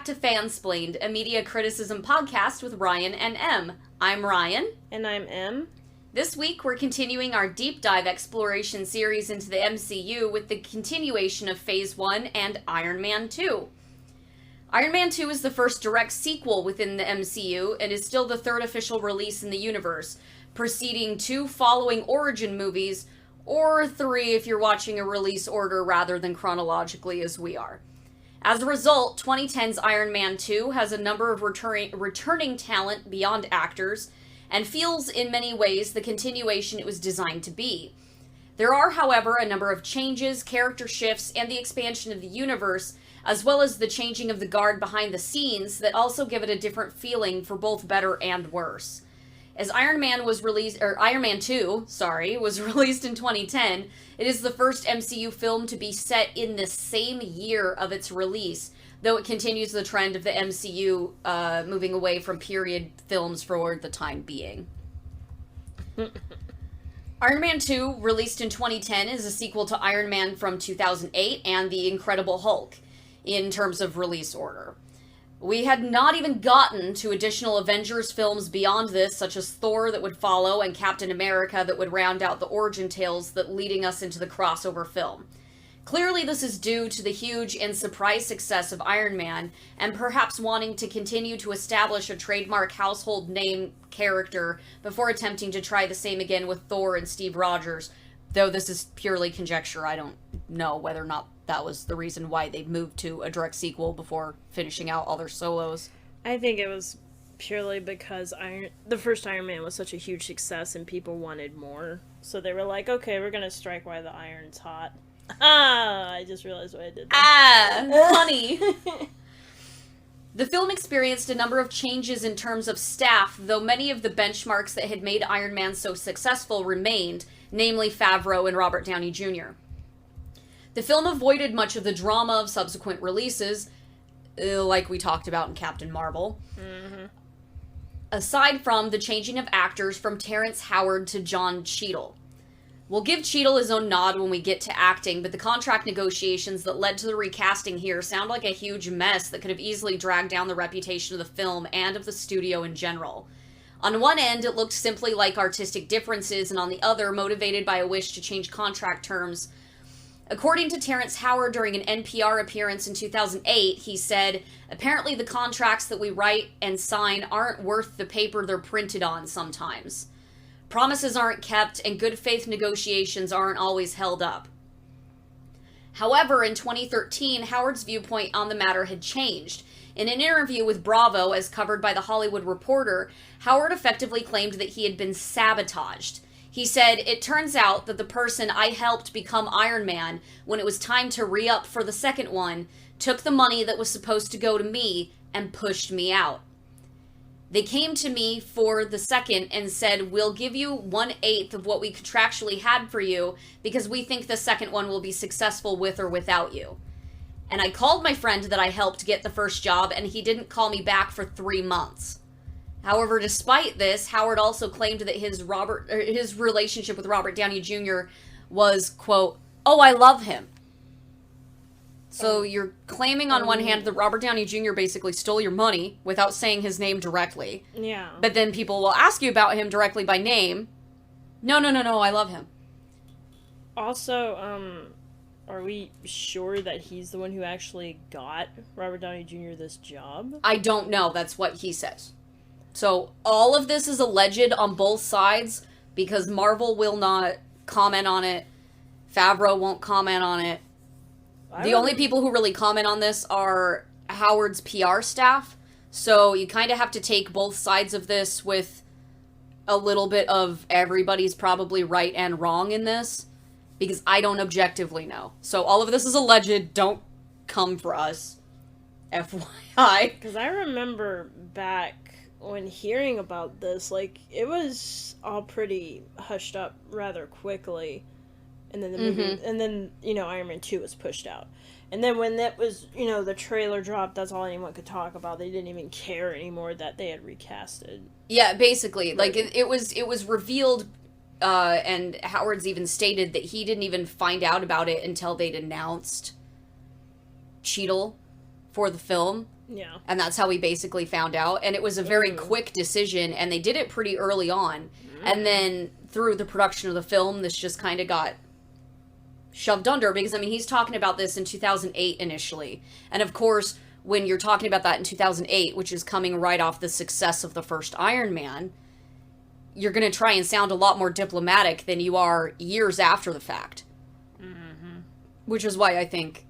to FANSPLAINED, a media criticism podcast with Ryan and Em. I'm Ryan. And I'm Em. This week, we're continuing our deep dive exploration series into the MCU with the continuation of Phase 1 and Iron Man 2. Iron Man 2 is the first direct sequel within the MCU and is still the third official release in the universe, preceding 2 following origin movies, or 3 if you're watching a release order rather than chronologically as we are. As a result, 2010's Iron Man 2 has a number of returning talent beyond actors, and feels in many ways the continuation it was designed to be. There are, however, a number of changes, character shifts, and the expansion of the universe, as well as the changing of the guard behind the scenes that also give it a different feeling for both better and worse. As Iron Man 2, was released in 2010, it is the first MCU film to be set in the same year of its release, though it continues the trend of the MCU moving away from period films for the time being. Iron Man 2, released in 2010, is a sequel to Iron Man from 2008 and The Incredible Hulk, in terms of release order. We had not even gotten to additional Avengers films beyond this, such as Thor that would follow and Captain America that would round out the origin tales that leading us into the crossover film. Clearly, this is due to the huge and surprise success of Iron Man, and perhaps wanting to continue to establish a trademark household name character before attempting to try the same again with Thor and Steve Rogers, though this is purely conjecture. I don't know whether or not that was the reason why they moved to a direct sequel before finishing out all their solos. I think it was purely because the first Iron Man was such a huge success and people wanted more. So they were like, okay, we're going to strike while the iron's hot. I just realized what I did there. Funny. The film experienced a number of changes in terms of staff, though many of the benchmarks that had made Iron Man so successful remained, namely Favreau and Robert Downey Jr. The film avoided much of the drama of subsequent releases, like we talked about in Captain Marvel. Mm-hmm. Aside from the changing of actors from Terrence Howard to John Cheadle. We'll give Cheadle his own nod when we get to acting, but the contract negotiations that led to the recasting here sound like a huge mess that could have easily dragged down the reputation of the film and of the studio in general. On one end, it looked simply like artistic differences, and on the other, motivated by a wish to change contract terms. According to Terrence Howard during an NPR appearance in 2008, he said, "Apparently the contracts that we write and sign aren't worth the paper they're printed on sometimes. Promises aren't kept, and good faith negotiations aren't always held up." However, in 2013, Howard's viewpoint on the matter had changed. In an interview with Bravo, as covered by The Hollywood Reporter, Howard effectively claimed that he had been sabotaged. He said, "It turns out that the person I helped become Iron Man, when it was time to re-up for the second one, took the money that was supposed to go to me and pushed me out. They came to me for the second and said, we'll give you 1/8 of what we contractually had for you because we think the second one will be successful with or without you. And I called my friend that I helped get the first job and he didn't call me back for 3 months." However, despite this, Howard also claimed that his relationship with Robert Downey Jr. was, quote, "Oh, I love him." So you're claiming on one hand that Robert Downey Jr. basically stole your money without saying his name directly. Yeah. But then people will ask you about him directly by name. No, I love him. Also, are we sure that he's the one who actually got Robert Downey Jr. this job? I don't know. That's what he says. So all of this is alleged on both sides because Marvel will not comment on it. Favreau won't comment on it. The only people who really comment on this are Howard's PR staff. So you kind of have to take both sides of this with a little bit of everybody's probably right and wrong in this. Because I don't objectively know. So all of this is alleged. Don't come for us. FYI. Because I remember back when hearing about this, like, it was all pretty hushed up rather quickly. And then the movie, and then, Iron Man 2 was pushed out. And then when that was, the trailer dropped, that's all anyone could talk about. They didn't even care anymore that they had recasted. Yeah, basically. Like, it was revealed, and Howard's even stated that he didn't even find out about it until they'd announced Cheadle for the film. Yeah. And that's how we basically found out. And it was a very quick decision, and they did it pretty early on. And then through the production of the film, this just kind of got shoved under, because, I mean, he's talking about this in 2008 initially. And of course, when you're talking about that in 2008, which is coming right off the success of the first Iron Man, you're going to try and sound a lot more diplomatic than you are years after the fact. Mm-hmm. Which is why I think,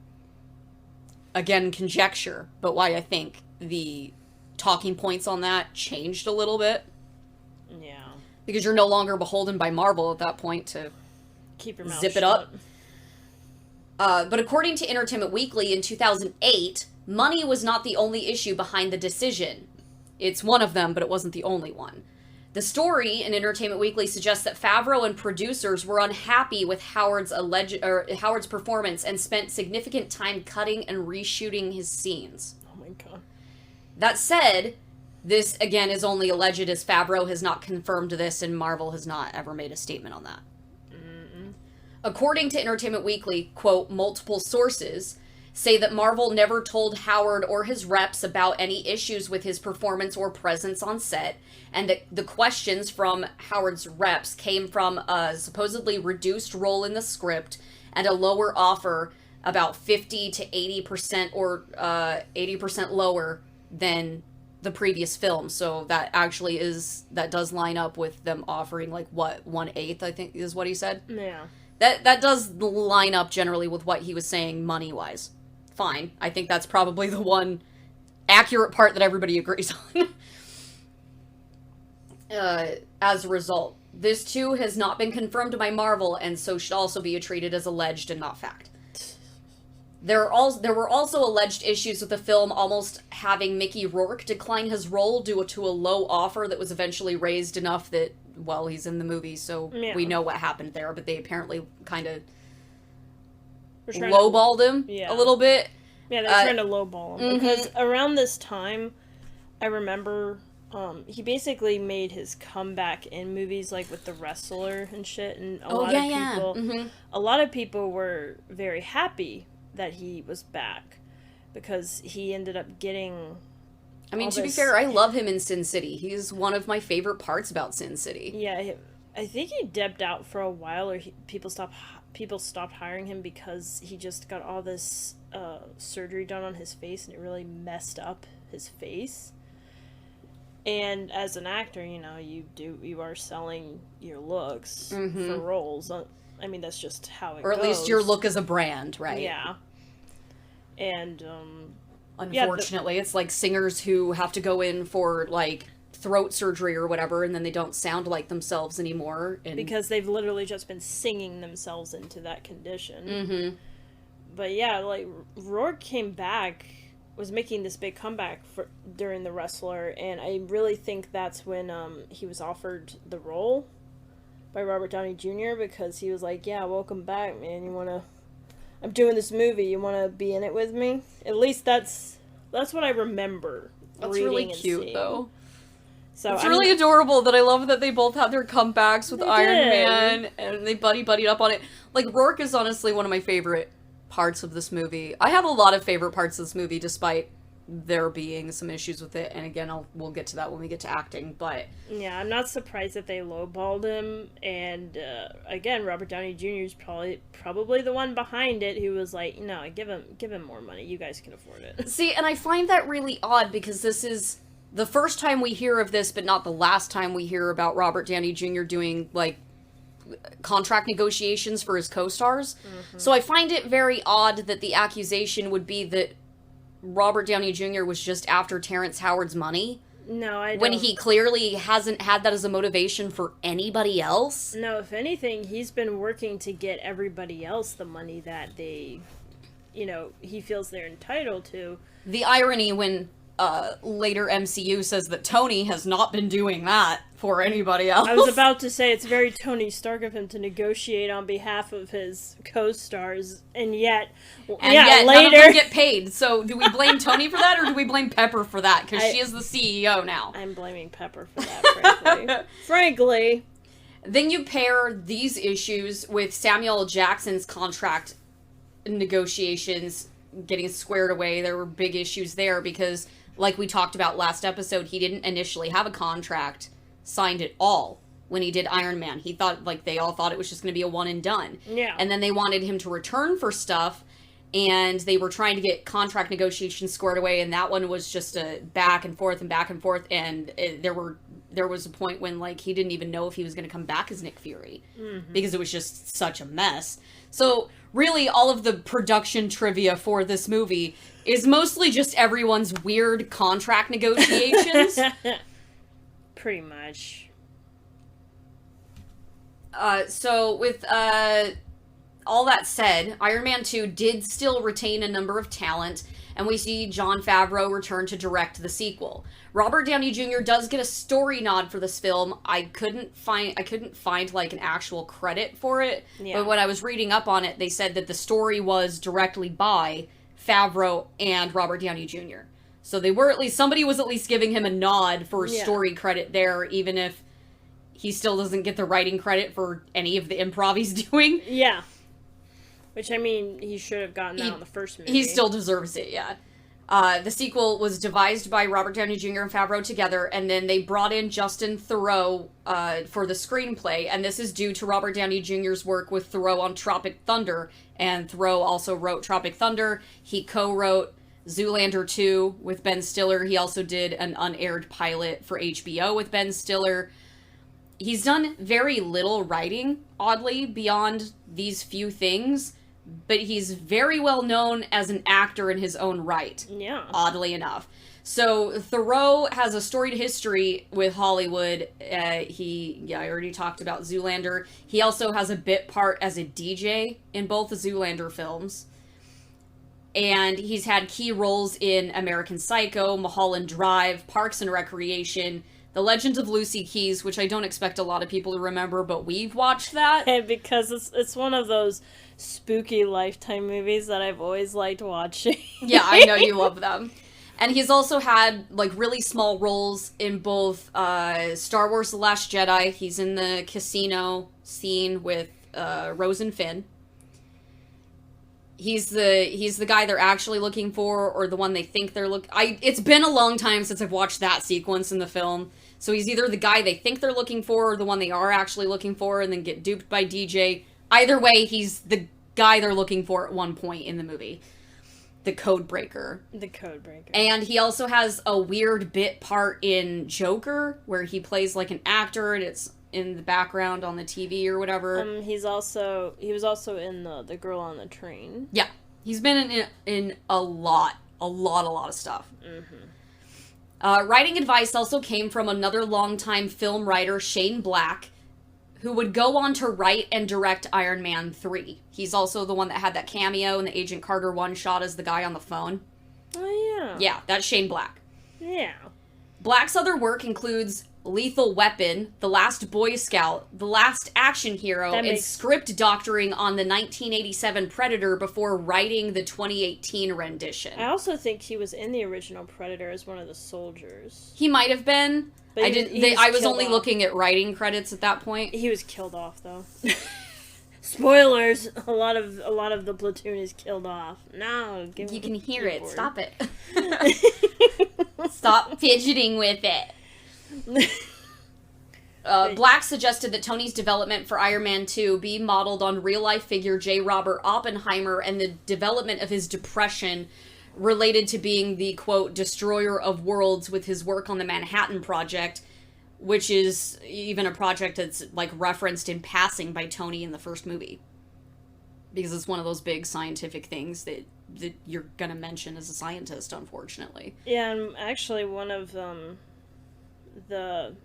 again, conjecture, but why I think the talking points on that changed a little bit. Yeah. Because you're no longer beholden by Marvel at that point to keep your mouth zip shut. it up. But according to Entertainment Weekly in 2008, money was not the only issue behind the decision. It's one of them, but it wasn't the only one. The story in Entertainment Weekly suggests that Favreau and producers were unhappy with Howard's performance and spent significant time cutting and reshooting his scenes. Oh my god. That said, this again is only alleged, as Favreau has not confirmed this and Marvel has not ever made a statement on that. Mm-mm. According to Entertainment Weekly, quote, multiple sources say that Marvel never told Howard or his reps about any issues with his performance or presence on set, and that the questions from Howard's reps came from a supposedly reduced role in the script and a lower offer, about 50 to 80% or 80% lower than the previous film. So that actually that does line up with them offering, like, what, 1/8, I think is what he said? Yeah. That does line up generally with what he was saying money-wise. Fine. I think that's probably the one accurate part that everybody agrees on. As a result, this too has not been confirmed by Marvel, and so should also be treated as alleged and not fact. There were also alleged issues with the film almost having Mickey Rourke decline his role due to a low offer that was eventually raised enough that, well, he's in the movie, so we know what happened there, but they apparently kind of lowballed him a little bit. Yeah, they're trying to lowball him, because around this time, I remember he basically made his comeback in movies like with The Wrestler and shit, and a lot of people were very happy that he was back, because he ended up getting... I mean, to be fair, I love him in Sin City. He's one of my favorite parts about Sin City. Yeah, I think he dipped out for a while, or people stopped hiring him because he just got all this surgery done on his face, and it really messed up his face. And as an actor, you know, you are selling your looks for roles. I mean, that's just how it goes. Or at least your look as a brand, right? Yeah. And, unfortunately, it's like singers who have to go in for, like, throat surgery or whatever, and then they don't sound like themselves anymore. Because they've literally just been singing themselves into that condition. But yeah, like, Rourke came back, was making this big comeback during The Wrestler, and I really think that's when he was offered the role by Robert Downey Jr., because he was like, yeah, welcome back, man, I'm doing this movie, you want to be in it with me? At least that's what I remember. That's really cute, though. So it's really adorable that I love that they both had their comebacks with Iron Man, and they buddied up on it. Like, Rourke is honestly one of my favorite parts of this movie. I have a lot of favorite parts of this movie, despite there being some issues with it, and again, we'll get to that when we get to acting, but... Yeah, I'm not surprised that they lowballed him, and, again, Robert Downey Jr. is probably the one behind it who was like, no, give him more money, you guys can afford it. See, and I find that really odd, because this is the first time we hear of this, but not the last time we hear about Robert Downey Jr. doing, like, contract negotiations for his co-stars. So I find it very odd that the accusation would be that Robert Downey Jr. was just after Terrence Howard's money. No, I don't. When he clearly hasn't had that as a motivation for anybody else. No, if anything, he's been working to get everybody else the money that they, he feels they're entitled to. The irony when later MCU says that Tony has not been doing that for anybody else. I was about to say it's very Tony Stark of him to negotiate on behalf of his co-stars, and yet later none of them get paid. So do we blame Tony for that, or do we blame Pepper for that? Because she is the CEO now. I'm blaming Pepper for that, frankly. Then you pair these issues with Samuel L. Jackson's contract negotiations getting squared away. There were big issues there because like we talked about last episode, he didn't initially have a contract signed at all when he did Iron Man. He thought, like, they all thought it was just going to be a one and done. Yeah. And then they wanted him to return for stuff, and they were trying to get contract negotiations squared away, and that one was just a back and forth, and there was a point when, like, he didn't even know if he was going to come back as Nick Fury, because it was just such a mess. So, really, all of the production trivia for this movie is mostly just everyone's weird contract negotiations. Pretty much. So, with all that said, Iron Man 2 did still retain a number of talent, and we see Jon Favreau return to direct the sequel. Robert Downey Jr. does get a story nod for this film. I couldn't find like an actual credit for it, but when I was reading up on it, they said that the story was directly by Favreau and Robert Downey Jr. So somebody was at least giving him a nod for story credit there, even if he still doesn't get the writing credit for any of the improv he's doing. Yeah. Which, I mean, he should have gotten that on the first movie. He still deserves it, yeah. The sequel was devised by Robert Downey Jr. and Favreau together, and then they brought in Justin Theroux for the screenplay, and this is due to Robert Downey Jr.'s work with Theroux on Tropic Thunder, and Theroux also wrote Tropic Thunder. He co-wrote Zoolander 2 with Ben Stiller. He also did an unaired pilot for HBO with Ben Stiller. He's done very little writing, oddly, beyond these few things, but he's very well known as an actor in his own right. Yeah. Oddly enough. So Theroux has a storied history with Hollywood. I already talked about Zoolander. He also has a bit part as a DJ in both the Zoolander films. And he's had key roles in American Psycho, Mulholland Drive, Parks and Recreation, The Legend of Lucy Keys, which I don't expect a lot of people to remember, but we've watched that. Because it's one of those spooky Lifetime movies that I've always liked watching. Yeah, I know you love them. And he's also had, like, really small roles in both Star Wars The Last Jedi. He's in the casino scene with Rose and Finn. He's the guy they're actually looking for, or the one they think they're it's been a long time since I've watched that sequence in the film. So he's either the guy they think they're looking for, or the one they are actually looking for, and then get duped by DJ. Either way, he's the guy they're looking for at one point in the movie. The code breaker. The code breaker. And he also has a weird bit part in Joker, where he plays like an actor, and it's in the background on the TV or whatever. He was also in the Girl on the Train. Yeah. He's been in a lot of stuff. Mm-hmm. Writing advice also came from another longtime film writer, Shane Black, who would go on to write and direct Iron Man 3. He's also the one that had that cameo in the Agent Carter one-shot as the guy on the phone. Oh, yeah. Yeah, that's Shane Black. Yeah. Black's other work includes Lethal Weapon, The Last Boy Scout, The Last Action Hero, and script doctoring on the 1987 Predator before writing the 2018 rendition. I also think he was in the original Predator as one of the soldiers. He might have been. But I was only looking at writing credits at that point. He was killed off, though. Spoilers! A lot of the platoon is killed off. No, you can hear it. Stop it. Stop fidgeting with it. Black suggested that Tony's development for Iron Man 2 be modeled on real-life figure J. Robert Oppenheimer and the development of his depression related to being the, quote, destroyer of worlds with his work on the Manhattan Project, which is even a project that's, like, referenced in passing by Tony in the first movie. Because it's one of those big scientific things that you're gonna mention as a scientist, unfortunately. Yeah, and actually one of the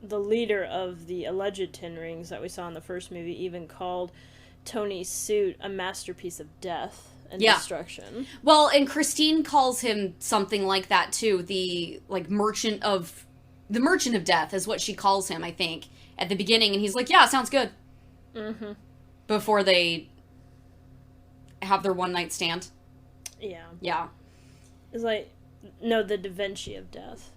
leader of the alleged Ten Rings that we saw in the first movie even called Tony's suit a masterpiece of death and destruction. Well, and Christine calls him something like that too. The merchant of death is what she calls him, I think, at the beginning, and he's like, "Yeah, sounds good." Mm-hmm. Before they have their one night stand. Yeah. Yeah. It's like, no, the Da Vinci of death.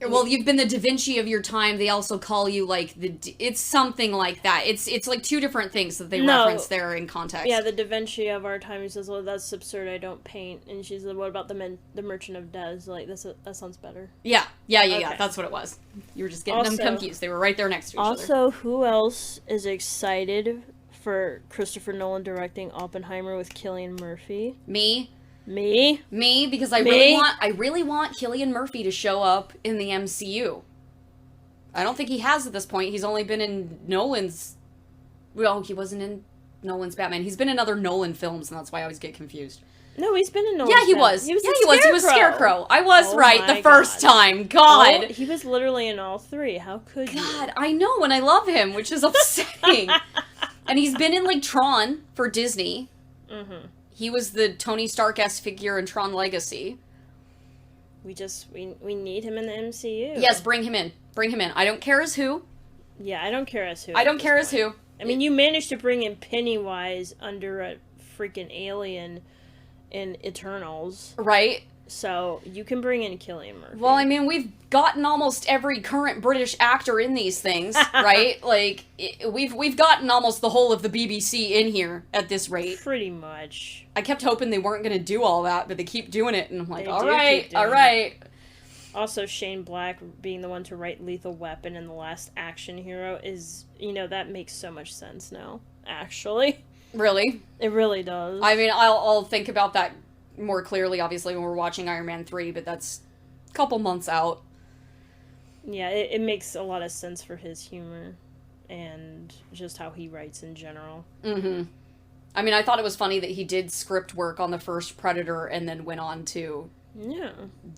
Well, you've been the Da Vinci of your time. They also call you, like, it's something like that. It's like two different things that they reference there in context. Yeah, the Da Vinci of our time. He says, well, that's absurd, I don't paint. And she's like, what about the Merchant of Dez? Like, that sounds better. Yeah, that's what it was. You were just getting them confused. They were right there next to each other. Also, who else is excited for Christopher Nolan directing Oppenheimer with Cillian Murphy? Me, because I really want Cillian Murphy to show up in the MCU. I don't think he has at this point. He's only been in Nolan's... Well, he wasn't in Nolan's Batman. He's been in other Nolan films, and that's why I always get confused. No, he's been in Nolan's Yeah, he was. He was Scarecrow. I was right the first time. God. Oh, he was literally in all three. How could you? God, I know, and I love him, which is upsetting. And he's been in, like, Tron for Disney. Mm-hmm. He was the Tony Stark-esque figure in Tron Legacy. We need him in the MCU. Yes, bring him in. I don't care as who. Yeah, I don't care as who. I mean, you managed to bring in Pennywise under a freaking alien in Eternals. Right. So, you can bring in Cillian Murphy. Well, I mean, we've gotten almost every current British actor in these things, right? Like, we've gotten almost the whole of the BBC in here at this rate. Pretty much. I kept hoping they weren't going to do all that, but they keep doing it, and I'm like, all right. Also, Shane Black being the one to write Lethal Weapon and The Last Action Hero is, that makes so much sense now, actually. Really? It really does. I mean, I'll think about that more clearly, obviously, when we're watching Iron Man 3, but that's a couple months out. Yeah, it makes a lot of sense for his humor and just how he writes in general. Mm-hmm. I mean, I thought it was funny that he did script work on the first Predator and then went on to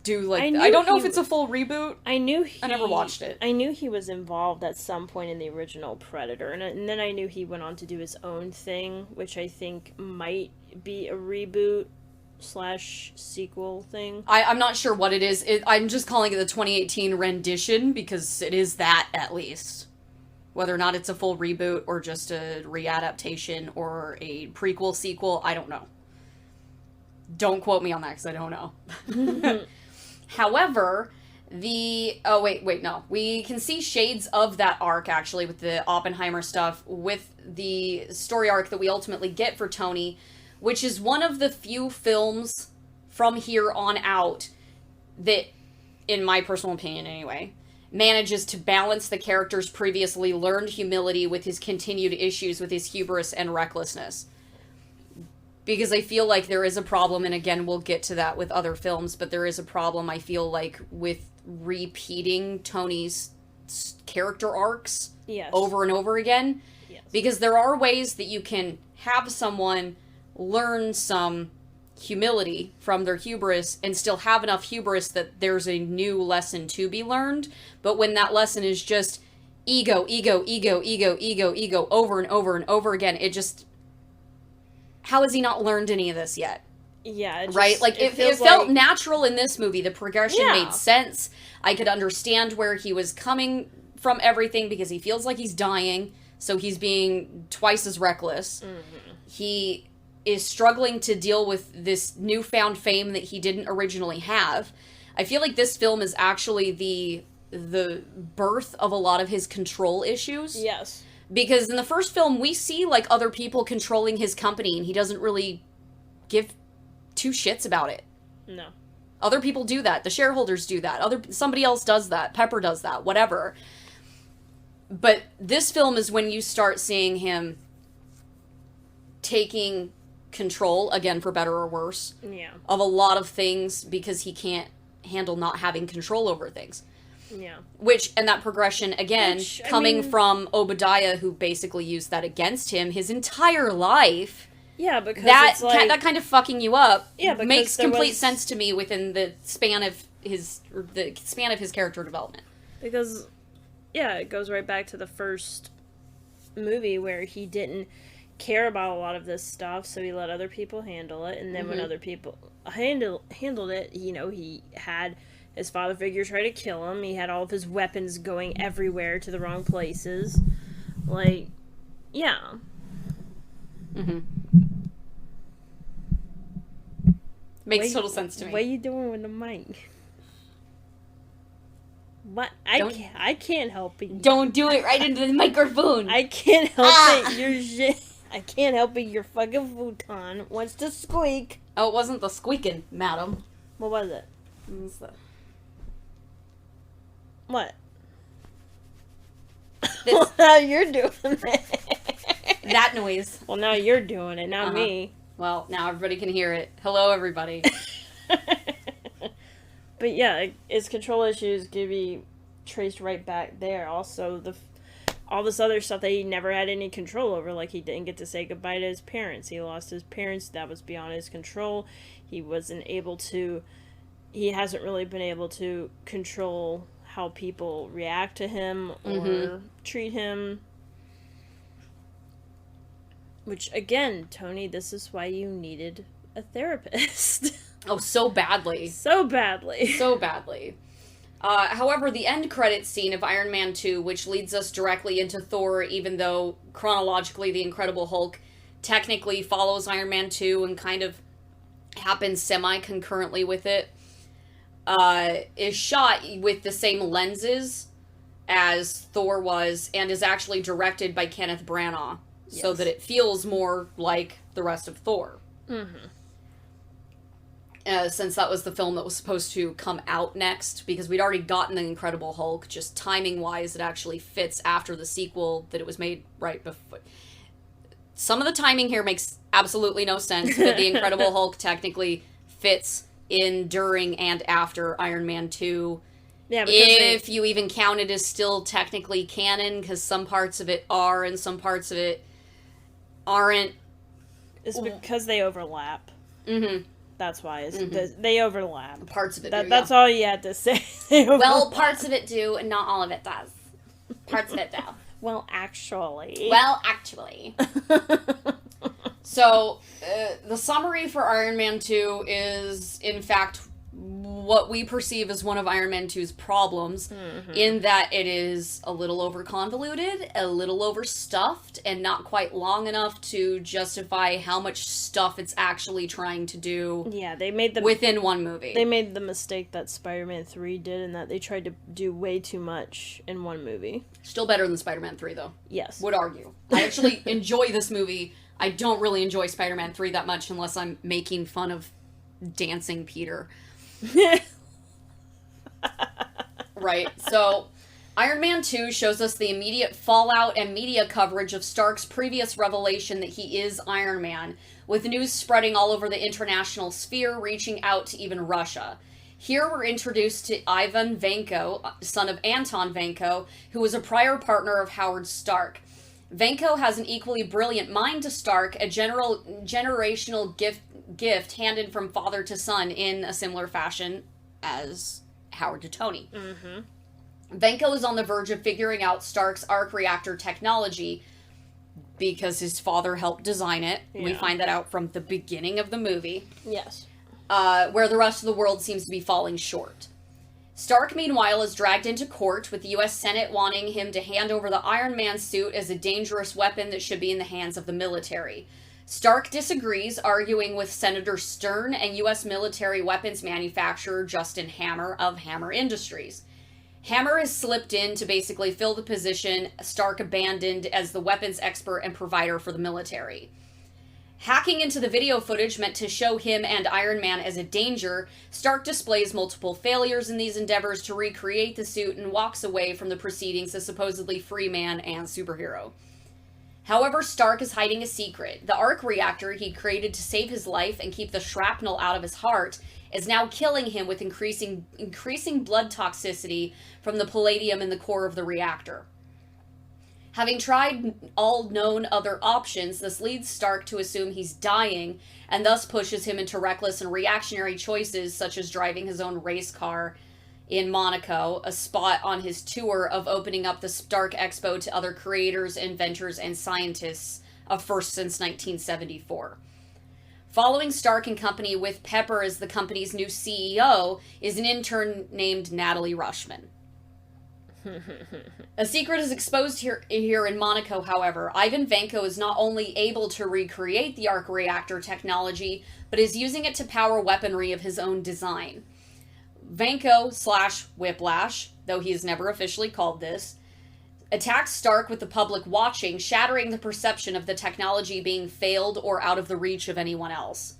do, like, I don't know if it's a full reboot. I never watched it. I knew he was involved at some point in the original Predator, and then I knew he went on to do his own thing, which I think might be a reboot / sequel thing. I'm not sure what it is. I'm just calling it the 2018 rendition because it is that, at least. Whether or not it's a full reboot or just a readaptation or a prequel sequel, I don't know. Don't quote me on that because I don't know. However, we can see shades of that arc, actually, with the Oppenheimer stuff, with the story arc that we ultimately get for Tony, which is one of the few films from here on out that, in my personal opinion anyway, manages to balance the character's previously learned humility with his continued issues with his hubris and recklessness. Because I feel like there is a problem, and again, we'll get to that with other films, but there is a problem, I feel like, with repeating Tony's character arcs over and over again. Yes. Because there are ways that you can have someone learn some humility from their hubris and still have enough hubris that there's a new lesson to be learned. But when that lesson is just ego, over and over and over again, it just... How has he not learned any of this yet? Yeah. Right? Like, it felt natural in this movie. The progression made sense. I could understand where he was coming from everything because he feels like he's dying, so he's being twice as reckless. Mm-hmm. He is struggling to deal with this newfound fame that he didn't originally have. I feel like this film is actually the birth of a lot of his control issues. Yes. Because in the first film, we see, like, other people controlling his company, and he doesn't really give two shits about it. No. Other people do that. The shareholders do that. Somebody else does that. Pepper does that. Whatever. But this film is when you start seeing him taking control, again, for better or worse, of a lot of things because he can't handle not having control over things. Yeah. And that progression, again, coming from Obadiah, who basically used that against him his entire life. Yeah, because that kind of fucking you up makes complete sense to me within the span of his character development. Because, it goes right back to the first movie where he didn't care about a lot of this stuff, so he let other people handle it, and then when other people handled it, he had his father figure try to kill him. He had all of his weapons going everywhere to the wrong places. Like, yeah. Mm-hmm. Makes total sense to me. What are you doing with the mic? What? I can't help it. Don't do it right into the microphone. I can't help it. Your shit. I can't help it. Your fucking futon wants to squeak. Oh, it wasn't the squeaking, madam. What was it? What's that? What? This, Now you're doing it. that noise. Well, now you're doing it, not me. Well, now everybody can hear it. Hello, everybody. But yeah, its control issues can be traced right back there. Also, all this other stuff that he never had any control over, like he didn't get to say goodbye to his parents. He lost his parents. That was beyond his control. He hasn't really been able to control how people react to him or treat him. Which, again, Tony, this is why you needed a therapist. Oh, so badly. So badly. So badly. However, the end credits scene of Iron Man 2, which leads us directly into Thor, even though chronologically The Incredible Hulk technically follows Iron Man 2 and kind of happens semi-concurrently with it, is shot with the same lenses as Thor was and is actually directed by Kenneth Branagh, so that it feels more like the rest of Thor. Mm-hmm. Since that was the film that was supposed to come out next, because we'd already gotten The Incredible Hulk, just timing-wise, it actually fits after the sequel that it was made right before. Some of the timing here makes absolutely no sense, but The Incredible Hulk technically fits in, during, and after Iron Man 2. Yeah, if you even count it as still technically canon, because some parts of it are and some parts of it aren't. It's because they overlap. Mm-hmm. That's why they overlap. Parts of it do, That's all you had to say. Well, parts of it do, and not all of it does. Parts of it do. Well, actually. So, the summary for Iron Man 2 is, in fact, what we perceive as one of Iron Man 2's problems, in that it is a little over-convoluted, a little overstuffed, and not quite long enough to justify how much stuff it's actually trying to do. Yeah, they made within one movie. They made the mistake that Spider-Man 3 did, in that they tried to do way too much in one movie. Still better than Spider-Man 3, though. Yes. Would argue. I actually enjoy this movie. I don't really enjoy Spider-Man 3 that much unless I'm making fun of dancing Peter. Right, so Iron Man 2 shows us the immediate fallout and media coverage of Stark's previous revelation that he is Iron Man, with news spreading all over the international sphere, reaching out to even Russia. Here we're introduced to Ivan Vanko, son of Anton Vanko, who was a prior partner of Howard Stark. Vanko has an equally brilliant mind to Stark, a generational gift handed from father to son in a similar fashion as Howard to Tony. Vanko is on the verge of figuring out Stark's arc reactor technology because his father helped design it. Yeah. We find that out from the beginning of the movie. Yes. Where the rest of the world seems to be falling short. Stark, meanwhile, is dragged into court, with the U.S. Senate wanting him to hand over the Iron Man suit as a dangerous weapon that should be in the hands of the military. Stark disagrees, arguing with Senator Stern and U.S. military weapons manufacturer Justin Hammer of Hammer Industries. Hammer is slipped in to basically fill the position Stark abandoned as the weapons expert and provider for the military. Hacking into the video footage meant to show him and Iron Man as a danger, Stark displays multiple failures in these endeavors to recreate the suit and walks away from the proceedings a supposedly free man and superhero. However, Stark is hiding a secret. The arc reactor he created to save his life and keep the shrapnel out of his heart is now killing him with increasing blood toxicity from the palladium in the core of the reactor. Having tried all known other options, this leads Stark to assume he's dying, and thus pushes him into reckless and reactionary choices, such as driving his own race car in Monaco, a spot on his tour of opening up the Stark Expo to other creators, inventors, and scientists, a first since 1974. Following Stark and company with Pepper as the company's new CEO is an intern named Natalie Rushman. A secret is exposed here in Monaco, however. Ivan Vanko is not only able to recreate the arc reactor technology, but is using it to power weaponry of his own design. Vanko slash Whiplash, though he is never officially called this, attacks Stark with the public watching, shattering the perception of the technology being failed or out of the reach of anyone else.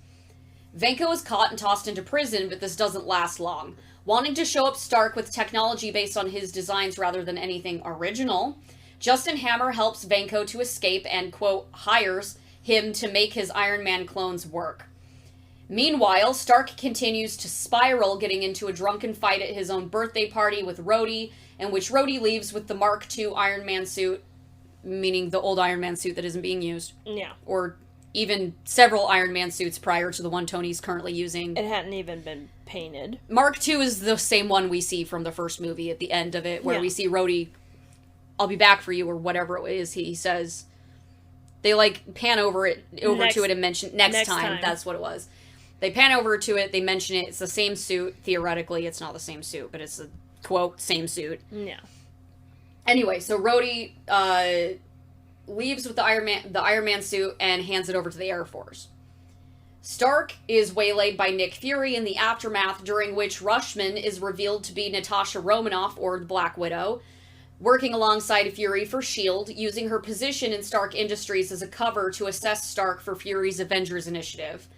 Vanko is caught and tossed into prison, but this doesn't last long. Wanting to show up Stark with technology based on his designs rather than anything original, Justin Hammer helps Vanko to escape and, quote, hires him to make his Iron Man clones work. Meanwhile, Stark continues to spiral, getting into a drunken fight at his own birthday party with Rhodey, in which Rhodey leaves with the Mark II Iron Man suit, meaning the old Iron Man suit that isn't being used. Yeah. Or even several Iron Man suits prior to the one Tony's currently using. It hadn't even been painted. Mark II is the same one we see from the first movie at the end of it, where Yeah. we see Rhodey, I'll be back for you, or whatever it is he says. They, like, pan over to it and mention, next time, that's what it was. They pan over to it, they mention it, it's the same suit. Theoretically, it's not the same suit, but it's the, quote, same suit. Yeah. Anyway, so Rhodey leaves with the Iron Man suit and hands it over to the Air Force. Stark is waylaid by Nick Fury in the aftermath, during which Rushman is revealed to be Natasha Romanoff, or the Black Widow, working alongside Fury for S.H.I.E.L.D., using her position in Stark Industries as a cover to assess Stark for Fury's Avengers initiative.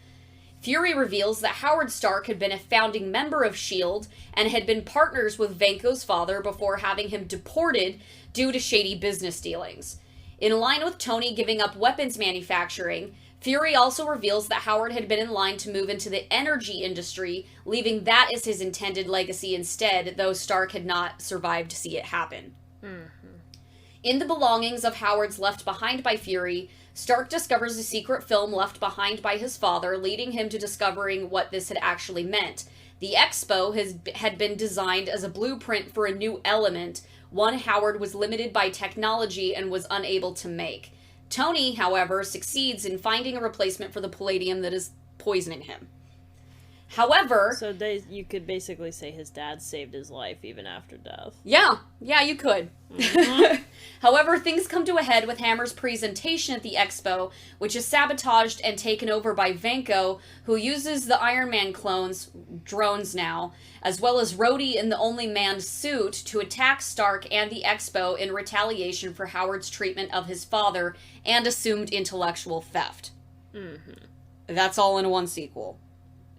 Fury reveals that Howard Stark had been a founding member of S.H.I.E.L.D. and had been partners with Vanko's father before having him deported due to shady business dealings. In line with Tony giving up weapons manufacturing, Fury also reveals that Howard had been in line to move into the energy industry, leaving that as his intended legacy instead, though Stark had not survived to see it happen. Mm-hmm. In the belongings of Howard's left behind by Fury, Stark discovers a secret film left behind by his father, leading him to discovering what this had actually meant. The Expo had been designed as a blueprint for a new element, one Howard was limited by technology and was unable to make. Tony, however, succeeds in finding a replacement for the palladium that is poisoning him. However... So you could basically say his dad saved his life even after death. Yeah, you could. Mm-hmm. However, things come to a head with Hammer's presentation at the Expo, which is sabotaged and taken over by Vanko, who uses the Iron Man clones, drones now, as well as Rhodey in the only manned suit to attack Stark and the Expo in retaliation for Howard's treatment of his father and assumed intellectual theft. Mm-hmm. That's all in one sequel.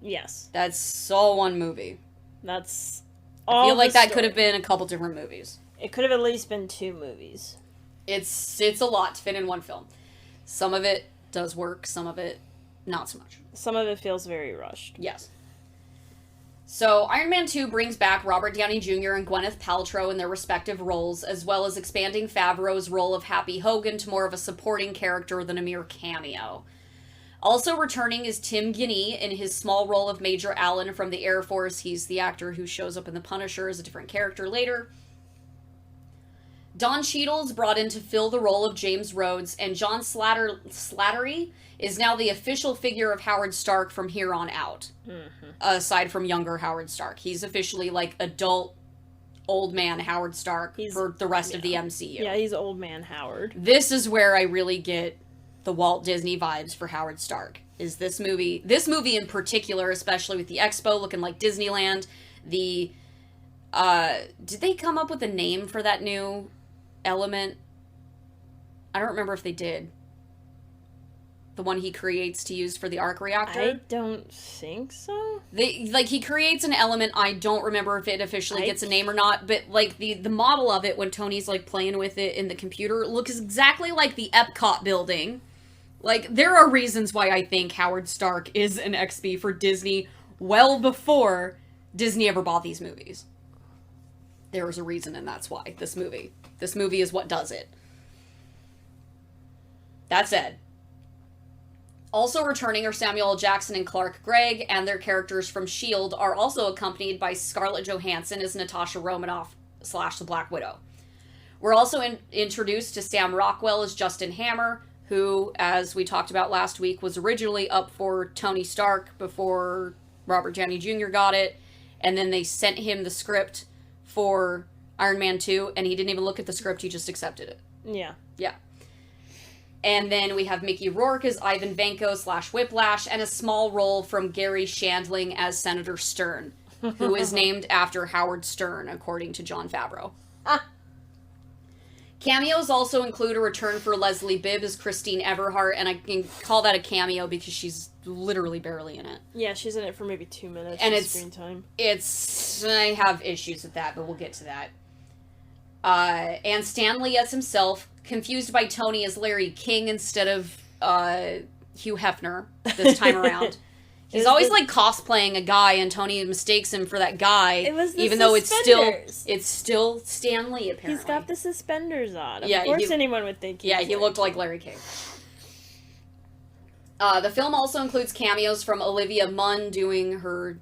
Yes. That's all one movie. That's all I feel like that story. could have been a couple different movies. It could have at least been 2 movies. It's a lot to fit in one film. Some of it does work, some of it not so much. Some of it feels very rushed. Yes. So, Iron Man 2 brings back Robert Downey Jr. and Gwyneth Paltrow in their respective roles, as well as expanding Favreau's role of Happy Hogan to more of a supporting character than a mere cameo. Also returning is Tim Guinea in his small role of Major Allen from the Air Force. He's the actor who shows up in The Punisher as a different character later. Don Cheadle's brought in to fill the role of James Rhodes, and John Slattery is now the official figure of Howard Stark from here on out. Mm-hmm. Aside from younger Howard Stark. He's officially like adult, old man Howard Stark for the rest of the MCU. Yeah, he's old man Howard. This is where I really get the Walt Disney vibes for Howard Stark. Is this movie in particular, especially with the Expo looking like Disneyland. Did they come up with a name for that new element? I don't remember if they did. The one he creates to use for the arc reactor? I don't think so. He creates an element, I don't remember if it officially gets a name or not, but, like, the model of it when Tony's, like, playing with it in the computer looks exactly like the Epcot building. Like, there are reasons why I think Howard Stark is an XP for Disney well before Disney ever bought these movies. There is a reason, and that's why. This movie is what does it. That said, also returning are Samuel L. Jackson and Clark Gregg, and their characters from S.H.I.E.L.D. are also accompanied by Scarlett Johansson as Natasha Romanoff / the Black Widow. We're also introduced to Sam Rockwell as Justin Hammer, who, as we talked about last week, was originally up for Tony Stark before Robert Downey Jr. got it, and then they sent him the script for Iron Man 2, and he didn't even look at the script, he just accepted it. Yeah. Yeah. And then we have Mickey Rourke as Ivan Vanko / Whiplash, and a small role from Gary Shandling as Senator Stern. who is named after Howard Stern, according to Jon Favreau. Cameos also include a return for Leslie Bibb as Christine Everhart, and I can call that a cameo because she's literally barely in it. Yeah, she's in it for maybe 2 minutes and of screen time. I have issues with that, but we'll get to that. And Stan Lee as himself, confused by Tony as Larry King instead of Hugh Hefner this time around. He's always like cosplaying a guy, and Tony mistakes him for that guy, even though it's still Stan Lee. Apparently, he's got the suspenders on. Of yeah, course, anyone would think. He looked like Larry King. The film also includes cameos from Olivia Munn doing her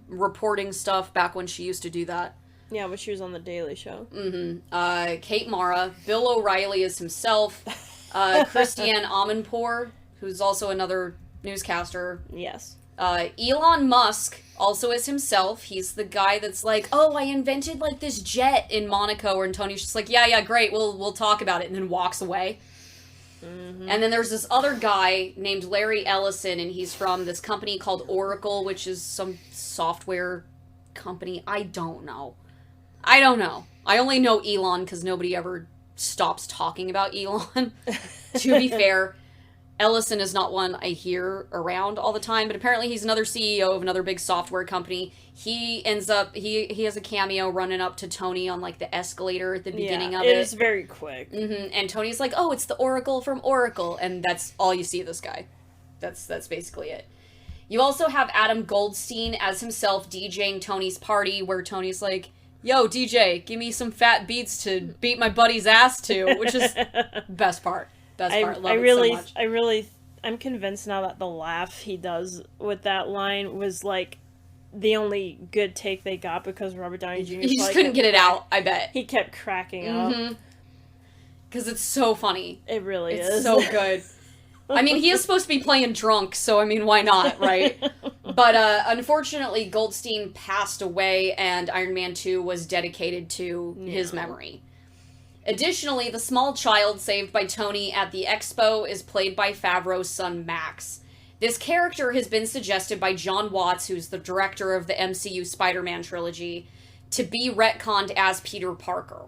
reporting stuff back when she used to do that. Yeah, when she was on The Daily Show. Mm-hmm. Kate Mara, Bill O'Reilly as himself, Christiane Amanpour, who's also another newscaster. Yes. Elon Musk also as himself. He's the guy that's like, oh, I invented like this jet in Monaco, and Tony's just like, yeah, great, we'll talk about it, and then walks away. Mm-hmm. And then there's this other guy named Larry Ellison, and he's from this company called Oracle, which is some software company. I don't know. I only know Elon because nobody ever stops talking about Elon. To be fair, Ellison is not one I hear around all the time, but apparently he's another CEO of another big software company. He ends up, he has a cameo running up to Tony on, like, the escalator at the beginning of it. It is very quick. Mm-hmm. And Tony's like, oh, it's the Oracle from Oracle, and that's all you see of this guy. That's basically it. You also have Adam Goldstein as himself DJing Tony's party, where Tony's like, yo, DJ, give me some fat beats to beat my buddy's ass to, which is best part. Love it so much. I'm convinced now that the laugh he does with that line was, like, the only good take they got because Robert Downey Jr. He just couldn't get it out, I bet. He kept cracking up. Because it's so funny. It really is. It's so good. I mean, he is supposed to be playing drunk, so, I mean, why not, right? But, unfortunately, Goldstein passed away, and Iron Man 2 was dedicated to his memory. Additionally, the small child saved by Tony at the expo is played by Favreau's son, Max. This character has been suggested by John Watts, who's the director of the MCU Spider-Man trilogy, to be retconned as Peter Parker.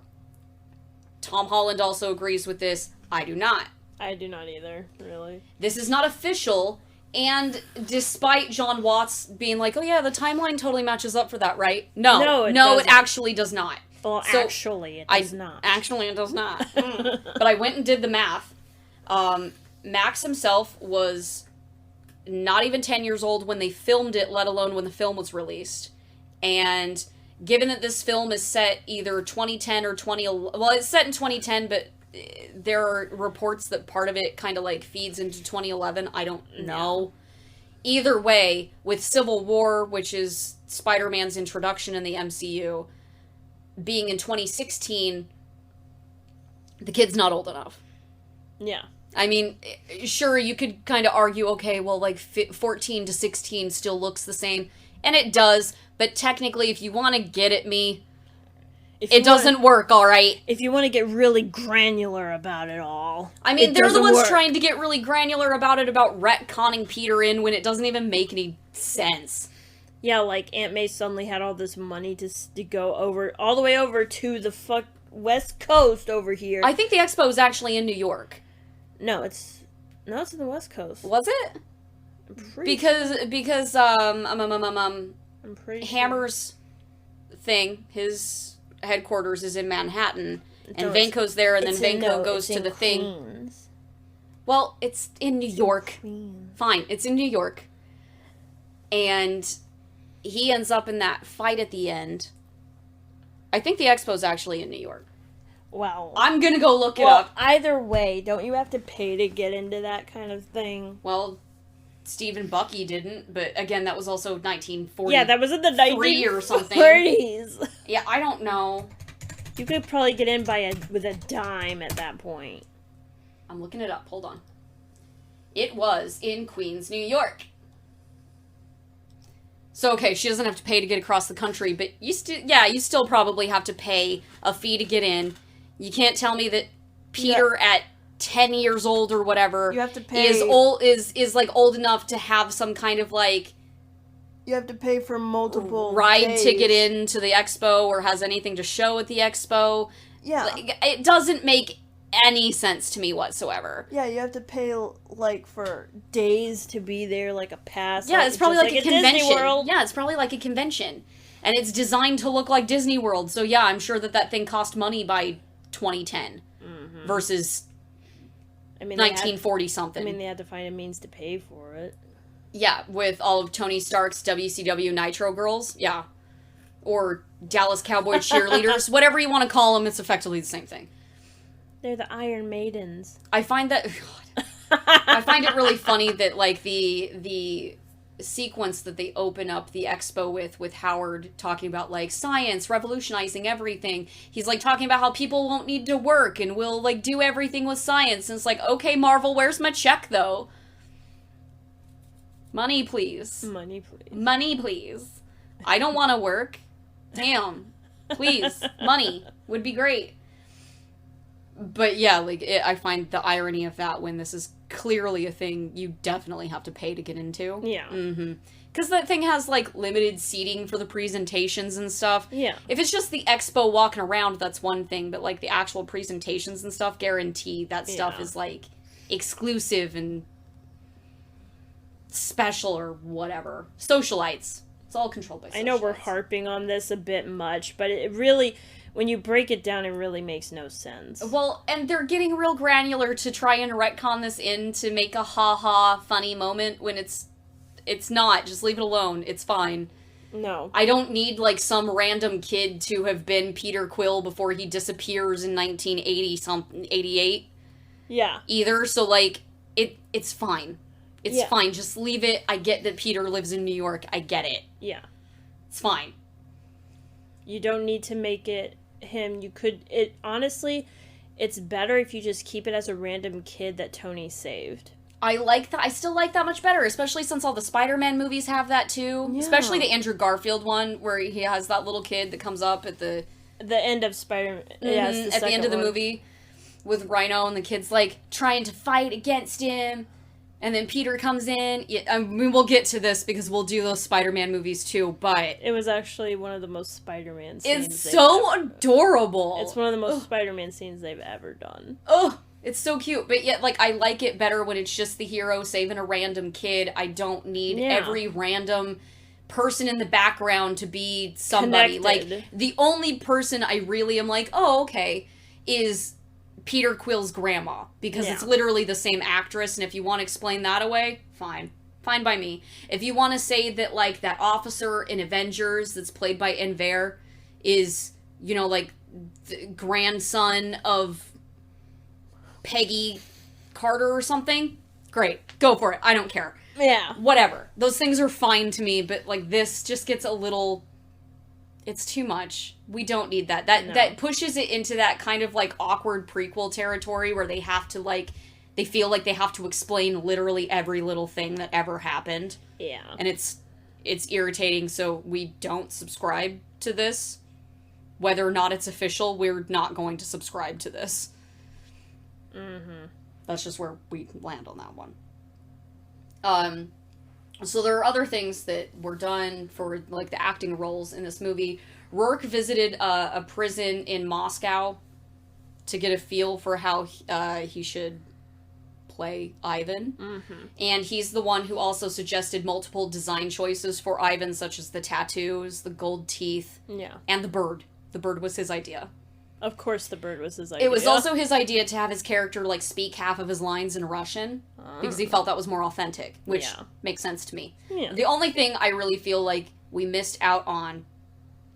Tom Holland also agrees with this. I do not. I do not either, really. This is not official, and despite John Watts being like, oh yeah, the timeline totally matches up for that, right? No, it actually does not. Well, so, actually, it does not. Actually, it does not. But I went and did the math. Max himself was not even 10 years old when they filmed it, let alone when the film was released. And given that this film is set either 2010 or 2011... Well, it's set in 2010, but there are reports that part of it kind of, like, feeds into 2011. I don't know. Either way, with Civil War, which is Spider-Man's introduction in the MCU... being in 2016, the kid's not old enough. Yeah. I mean, sure, you could kind of argue, okay, well, like, 14 to 16 still looks the same. And it does, but technically, if you want to get at me, it doesn't work, all right? If you want to get really granular about it all. I mean, they're the ones trying to get really granular about retconning Peter in when it doesn't even make any sense. Yeah, like, Aunt May suddenly had all this money to go all the way over to the West Coast over here. I think the expo is actually in New York. No, it's in the West Coast. Was it? Because I'm pretty Hammer's thing, his headquarters is in Manhattan, and Vanko's there, and then Vanko goes to the thing. Queens. Well, it's in New York. Queens. Fine, it's in New York. And he ends up in that fight at the end. I think the expo's actually in New York. Wow. I'm gonna go look it up. Either way, don't you have to pay to get into that kind of thing? Well, Steve and Bucky didn't, but again, that was also 1940. Yeah, that was in the 1940s or something. Yeah, I don't know. You could probably get in with a dime at that point. I'm looking it up. Hold on. It was in Queens, New York. So, okay, she doesn't have to pay to get across the country, but you still probably have to pay a fee to get in. You can't tell me that Peter at 10 years old or whatever you have to pay. is like old enough to have some kind of like You have to pay for multiple ride days. to get into the expo or has anything to show at the expo. Yeah. Like, it doesn't make any sense to me whatsoever. Yeah, you have to pay, like, for days to be there, like a pass. Yeah, like, it's probably like a convention. Disney World. Yeah, it's probably like a convention. And it's designed to look like Disney World. So yeah, I'm sure that thing cost money by 2010 versus 1940 something. I mean, they had to find a means to pay for it. Yeah, with all of Tony Stark's WCW Nitro Girls. Yeah. Or Dallas Cowboy cheerleaders. Whatever you want to call them, it's effectively the same thing. They're the Iron Maidens. I find that... God, I find it really funny that, like, the sequence that they open up the expo with Howard talking about, like, science revolutionizing everything. He's, like, talking about how people won't need to work and we'll, like, do everything with science. And it's like, okay, Marvel, where's my check, though? Money, please. Money, please. Money, please. I don't want to work. Damn. Please. Money would be great. But yeah, like, I find the irony of that when this is clearly a thing you definitely have to pay to get into. Yeah. Mm-hmm. Because that thing has, like, limited seating for the presentations and stuff. Yeah. If it's just the expo walking around, that's one thing. But, like, the actual presentations and stuff, guarantee that stuff is, like, exclusive and special or whatever. Socialites. It's all controlled by socialites. I know we're harping on this a bit much, but it really, when you break it down, it really makes no sense. Well, and they're getting real granular to try and retcon this in to make a ha-ha funny moment when it's not. Just leave it alone. It's fine. No. I don't need, like, some random kid to have been Peter Quill before he disappears in 1988. Yeah. Either, so, like, it's fine. It's fine. Just leave it. I get that Peter lives in New York. I get it. Yeah. It's fine. You don't need to make it him. Honestly, it's better if you just keep it as a random kid that Tony saved. I like that. I still like that much better, especially since all the Spider-Man movies have that too. Yeah. Especially the Andrew Garfield one, where he has that little kid that comes up at the end of Spider-Man. Yeah, it's at the end of the movie with Rhino, and the kid's like trying to fight against him, and then Peter comes in. Yeah, I mean, we'll get to this because we'll do those Spider-Man movies too, but it was actually one of the most Spider-Man scenes. It's so adorable. It's one of the most Spider-Man scenes they've ever done. Oh. It's so cute, but yet, like, I like it better when it's just the hero saving a random kid. I don't need every random person in the background to be somebody. Connected. Like, the only person I really am like, oh, okay, is Peter Quill's grandma. Because it's literally the same actress, and if you want to explain that away, fine. Fine by me. If you want to say that, like, that officer in Avengers that's played by Enver is, you know, like, the grandson of Peggy Carter or something, great, go for it. I don't care. Yeah, whatever, those things are fine to me, but like this just gets a little, it's too much. We don't need that. That pushes it into that kind of like awkward prequel territory where they have to like, they feel like they have to explain literally every little thing that ever happened. Yeah, and it's irritating. So we don't subscribe to this, whether or not it's official. We're not going to subscribe to this. Mm-hmm. That's just where we land on that one. So there are other things that were done for, like, the acting roles in this movie. Rourke visited a prison in Moscow to get a feel for how he should play Ivan. Mm-hmm. And he's the one who also suggested multiple design choices for Ivan, such as the tattoos, the gold teeth, and the bird. The bird was his idea. Of course the bird was his idea. It was also his idea to have his character, like, speak half of his lines in Russian, because he felt that was more authentic, which makes sense to me. Yeah. The only thing I really feel like we missed out on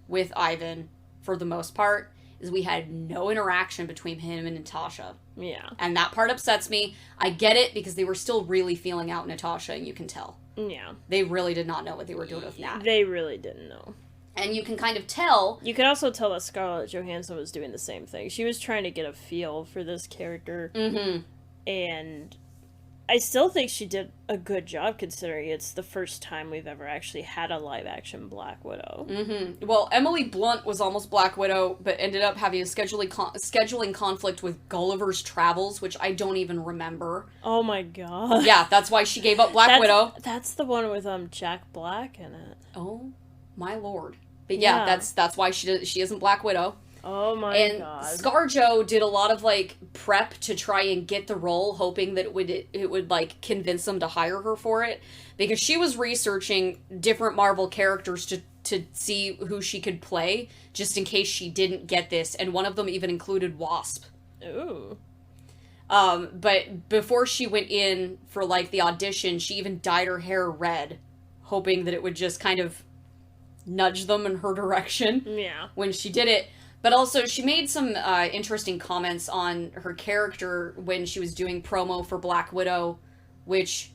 with Ivan, for the most part, is we had no interaction between him and Natasha. Yeah. And that part upsets me. I get it, because they were still really feeling out Natasha, and you can tell. Yeah. They really did not know what they were doing with Nat. They really didn't know. And you can kind of tell... You can also tell that Scarlett Johansson was doing the same thing. She was trying to get a feel for this character. Mm-hmm. And I still think she did a good job considering it's the first time we've ever actually had a live-action Black Widow. Mm-hmm. Well, Emily Blunt was almost Black Widow, but ended up having a scheduling conflict with Gulliver's Travels, which I don't even remember. Oh my god. Yeah, that's why she gave up Black Widow. That's the one with Jack Black in it. Oh my lord. But yeah, that's why she isn't Black Widow. Oh my and god. And ScarJo did a lot of, like, prep to try and get the role, hoping that it would, like, convince them to hire her for it. Because she was researching different Marvel characters to see who she could play, just in case she didn't get this. And one of them even included Wasp. Ooh. But before she went in for, like, the audition, she even dyed her hair red, hoping that it would just kind of nudge them in her direction. Yeah. When she did it. But also, she made some interesting comments on her character when she was doing promo for Black Widow, which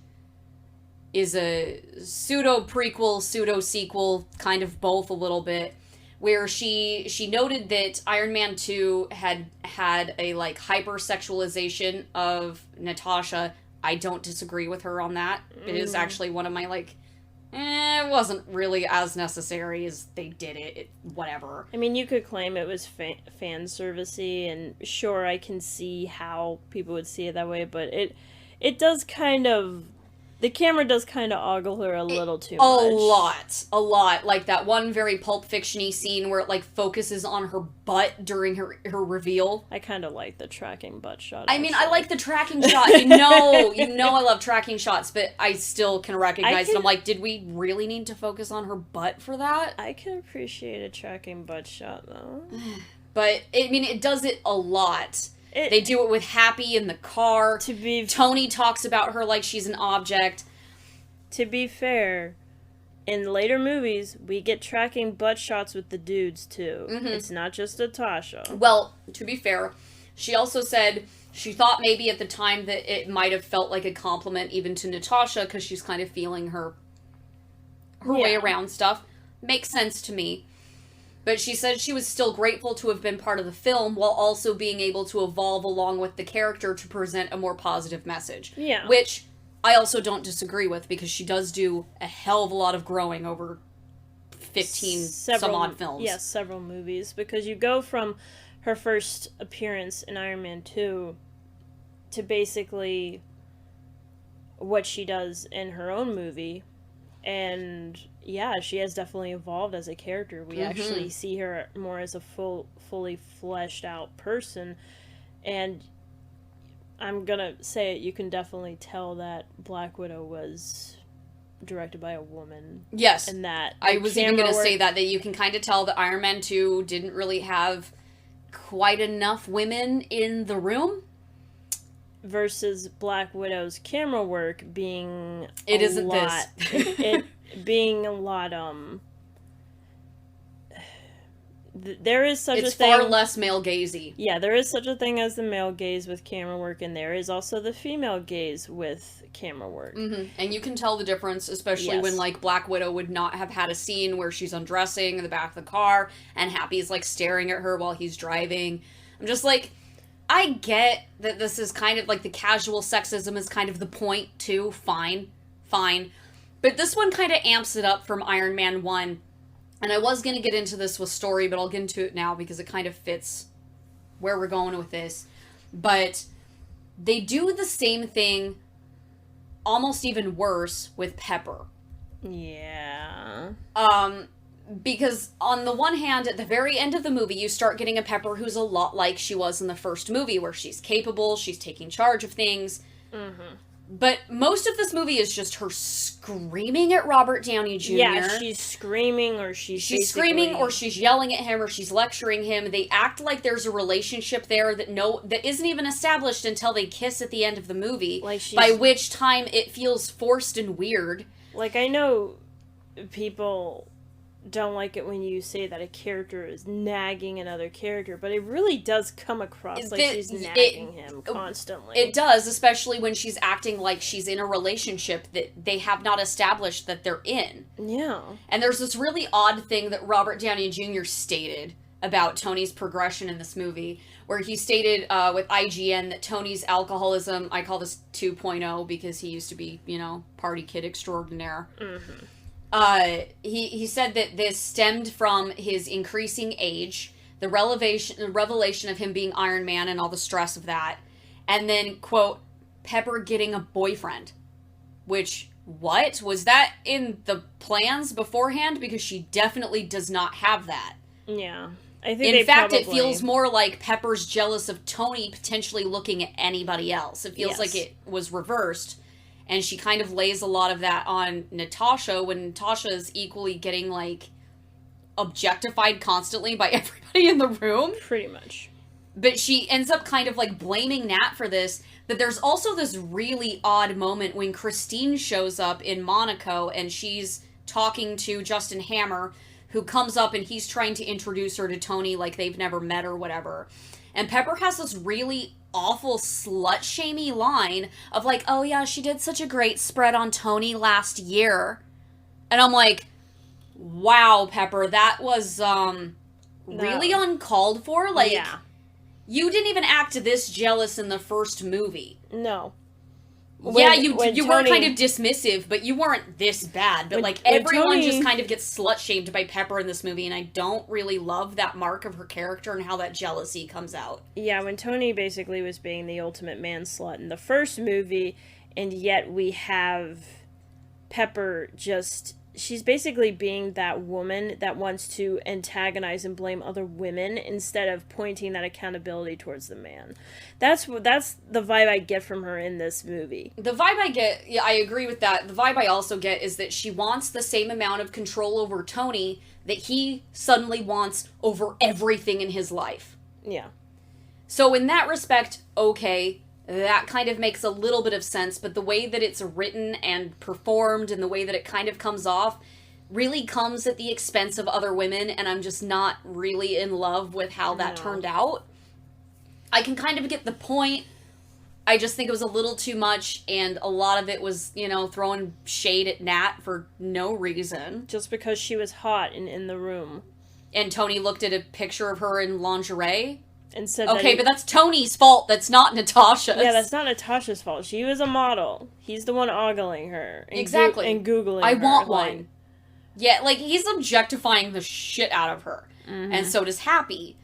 is a pseudo-prequel, pseudo-sequel, kind of both a little bit, where she noted that Iron Man 2 had a, like, hypersexualization of Natasha. I don't disagree with her on that. It is actually one of my, like, it wasn't really as necessary as they did it. Whatever. I mean, you could claim it was fan servicey, and sure, I can see how people would see it that way, but it does kind of... The camera does kind of ogle her a little too much. A lot. Like that one very Pulp Fiction-y scene where it, like, focuses on her butt during her reveal. I kind of like the tracking butt shot. I mean, I like the tracking shot. You know I love tracking shots, but I still can recognize I'm like, did we really need to focus on her butt for that? I can appreciate a tracking butt shot, though. But, I mean, it does it a lot. They do it with Happy in the car. Tony talks about her like she's an object. To be fair, in later movies, we get tracking butt shots with the dudes, too. Mm-hmm. It's not just Natasha. Well, to be fair, she also said she thought maybe at the time that it might have felt like a compliment even to Natasha because she's kind of feeling her way around stuff. Makes sense to me. But she said she was still grateful to have been part of the film while also being able to evolve along with the character to present a more positive message. Yeah. Which I also don't disagree with because she does do a hell of a lot of growing over 15 some odd films. Yes, several movies. Because you go from her first appearance in Iron Man 2 to basically what she does in her own movie. And yeah, she has definitely evolved as a character. We actually see her more as a fully fleshed out person. And I'm gonna say it, you can definitely tell that Black Widow was directed by a woman. Yes. And that I was even gonna say that you can kind of tell that Iron Man 2 didn't really have quite enough women in the room. Versus Black Widow's camera work being it isn't lot, this. it being a lot there is such it's a thing. It's far less male gazy. Yeah, there is such a thing as the male gaze with camera work, and there is also the female gaze with camera work. Mm-hmm. And you can tell the difference, especially when, like, Black Widow would not have had a scene where she's undressing in the back of the car and Happy's, like, staring at her while he's driving. I'm just like, I get that this is kind of, like, the casual sexism is kind of the point, too. Fine. But this one kind of amps it up from Iron Man 1. And I was going to get into this with story, but I'll get into it now because it kind of fits where we're going with this. But they do the same thing, almost even worse, with Pepper. Yeah. Because on the one hand, at the very end of the movie, you start getting a Pepper who's a lot like she was in the first movie, where she's capable, she's taking charge of things. Mm-hmm. But most of this movie is just her screaming at Robert Downey Jr. Yeah, she's screaming or she's screaming or she's yelling at him or she's lecturing him. They act like there's a relationship there that isn't even established until they kiss at the end of the movie. By which time it feels forced and weird. Like, I know people don't like it when you say that a character is nagging another character, but it really does come across like she's nagging him constantly. It does, especially when she's acting like she's in a relationship that they have not established that they're in. Yeah. And there's this really odd thing that Robert Downey Jr. stated about Tony's progression in this movie, where he stated with IGN that Tony's alcoholism, I call this 2.0 because he used to be, party kid extraordinaire. He said that this stemmed from his increasing age, the revelation of him being Iron Man and all the stress of that, and then, quote, Pepper getting a boyfriend. Which, what? Was that in the plans beforehand? Because she definitely does not have that. Yeah. I think in fact, it feels more like Pepper's jealous of Tony potentially looking at anybody else. It feels like it was reversed. And she kind of lays a lot of that on Natasha when Natasha is equally getting, objectified constantly by everybody in the room. Pretty much. But she ends up kind of, blaming Nat for this. But there's also this really odd moment when Christine shows up in Monaco and she's talking to Justin Hammer, who comes up and he's trying to introduce her to Tony like they've never met or whatever. And Pepper has this really awful slut-shamey line of oh yeah, she did such a great spread on Tony last year. And I'm like, wow, Pepper, that was really uncalled for. Yeah. You didn't even act this jealous in the first movie. No. You were kind of dismissive, but you weren't this bad. But, everyone just kind of gets slut-shamed by Pepper in this movie, and I don't really love that mark of her character and how that jealousy comes out. Yeah, when Tony basically was being the ultimate man-slut in the first movie, and yet we have Pepper just... She's basically being that woman that wants to antagonize and blame other women instead of pointing that accountability towards the man. That's the vibe I get from her in this movie. The vibe I get, yeah, I agree with that. The vibe I also get is that she wants the same amount of control over Tony that he suddenly wants over everything in his life. Yeah. So in that respect, okay, that kind of makes a little bit of sense, but the way that it's written and performed and the way that it kind of comes off really comes at the expense of other women, and I'm just not really in love with how that turned out. I can kind of get the point. I just think it was a little too much, and a lot of it was, throwing shade at Nat for no reason. Just because she was hot and in the room. And Tony looked at a picture of her in lingerie. And said okay, but that's Tony's fault. That's not Natasha's. Yeah, that's not Natasha's fault. She was a model. He's the one ogling her. And exactly. And Googling I her. want one. Yeah, he's objectifying the shit out of her. Mm-hmm. And so does Happy.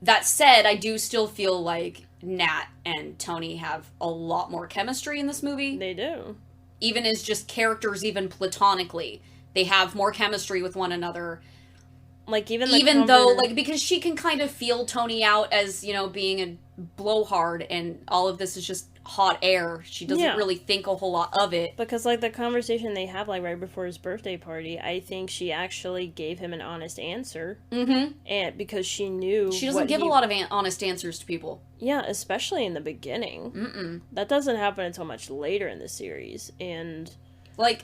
That said, I do still feel like Nat and Tony have a lot more chemistry in this movie. They do. Even as just characters, even platonically. They have more chemistry with one another. Even though, because she can kind of feel Tony out as, being a blowhard, and all of this is just hot air. She doesn't really think a whole lot of it. Because, the conversation they have, right before his birthday party, I think she actually gave him an honest answer. Mm-hmm. And because she knew she doesn't give a lot of honest answers to people. Yeah, especially in the beginning. Mm-mm. That doesn't happen until much later in the series, and...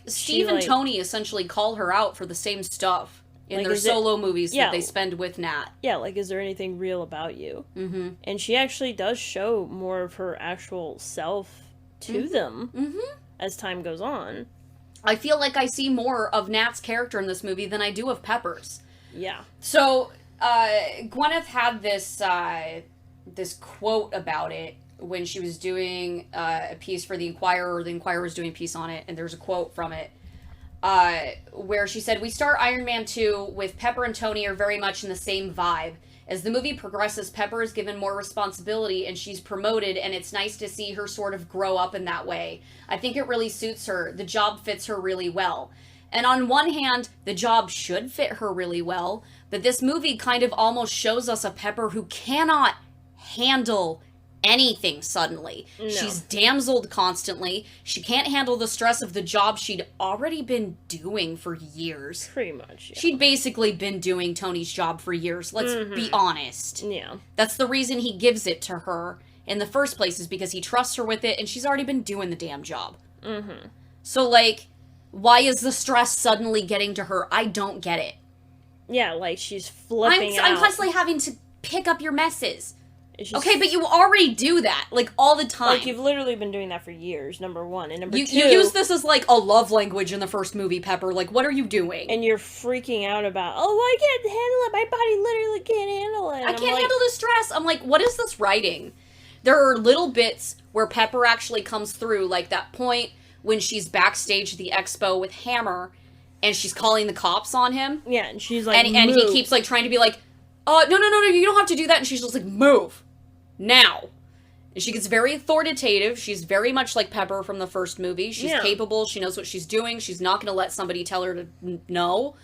Steve and Tony essentially call her out for the same stuff. In their solo movies that they spend with Nat. Yeah, is there anything real about you? Mm-hmm. And she actually does show more of her actual self to them as time goes on. I feel like I see more of Nat's character in this movie than I do of Pepper's. Yeah. So, Gwyneth had this quote about it when she was doing a piece for The Inquirer, or The Inquirer was doing a piece on it, and there's a quote from it. Where she said, "We start Iron Man 2 with Pepper and Tony are very much in the same vibe. As the movie progresses, Pepper is given more responsibility and she's promoted, and it's nice to see her sort of grow up in that way. I think it really suits her. The job fits her really well." And on one hand, the job should fit her really well, but this movie kind of almost shows us a Pepper who cannot handle anything suddenly. No. She's damseled constantly. She can't handle the stress of the job she'd already been doing for years. Pretty much, yeah. She'd basically been doing Tony's job for years. Let's be honest. Yeah. That's the reason he gives it to her in the first place, is because he trusts her with it, and she's already been doing the damn job. Mm-hmm. So, why is the stress suddenly getting to her? I don't get it. Yeah, she's flipping out. I'm constantly having to pick up your messes. It's just, Okay, but you already do that, like, all the time. like, you've literally been doing that for years, number one. And number two... You use this as, like, a love language in the first movie, Pepper. Like, what are you doing? And you're freaking out about, I can't handle it. My body literally can't handle it. I can't handle the stress. I'm like, what is this writing? There are little bits where Pepper actually comes through, like that point when she's backstage at the expo with Hammer, and she's calling the cops on him. Yeah, and she's like, and he keeps, like, trying to be like, no, you don't have to do that. And she's just like, move. Now. And she gets very authoritative. She's very much like Pepper from the first movie. She's capable. She knows what she's doing. She's not going to let somebody tell her to no.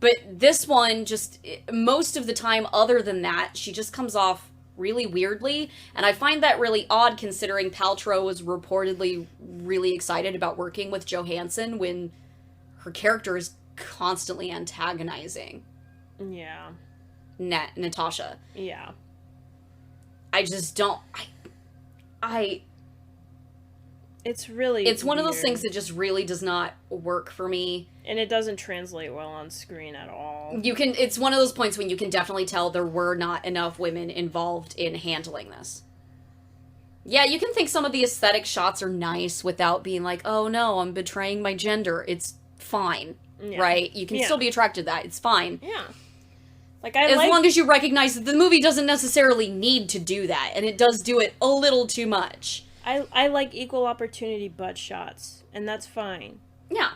But this one, just, most of the time, other than that, she just comes off really weirdly. And I find that really odd, considering Paltrow was reportedly really excited about working with Johansson when her character is constantly antagonizing. Yeah. Natasha. Yeah. I just don't... It's really It's one of those weird. things that just really does not work for me. And it doesn't translate well on screen at all. It's one of those points when you can definitely tell there were not enough women involved in handling this. Yeah, you can think some of the aesthetic shots are nice without being like, oh no, I'm betraying my gender. It's fine, right? You can still be attracted to that. It's fine. Yeah. Like, as long as you recognize that the movie doesn't necessarily need to do that, and it does do it a little too much. I like equal opportunity butt shots, and that's fine. Yeah.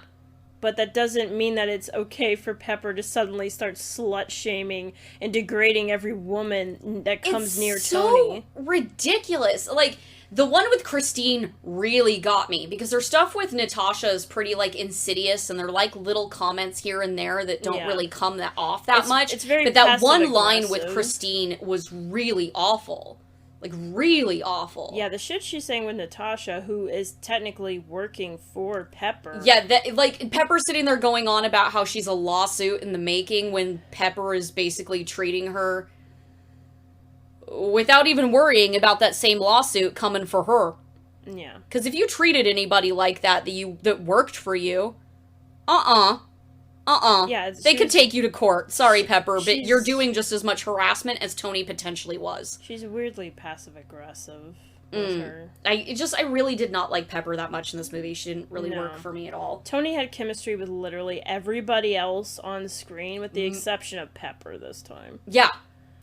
But that doesn't mean that it's okay for Pepper to suddenly start slut-shaming and degrading every woman that comes near Tony. It's so ridiculous. Like, the one with Christine really got me, because her stuff with Natasha is pretty, like, insidious, and they're, like, little comments here and there that don't really come off that much. It's very But that one passive-aggressive. line with Christine was really awful. Like, really awful. Yeah, the shit she's saying with Natasha, who is technically working for Pepper. Yeah, like, Pepper's sitting there going on about how she's a lawsuit in the making when Pepper is basically treating her without even worrying about that same lawsuit coming for her. Yeah. Because if you treated anybody like that that worked for you, Yeah, they could take you to court. Sorry, Pepper, but you're doing just as much harassment as Tony potentially was. She's weirdly passive-aggressive with her. I really did not like Pepper that much in this movie. She didn't really work for me at all. Tony had chemistry with literally everybody else on screen, with the exception of Pepper this time. Yeah.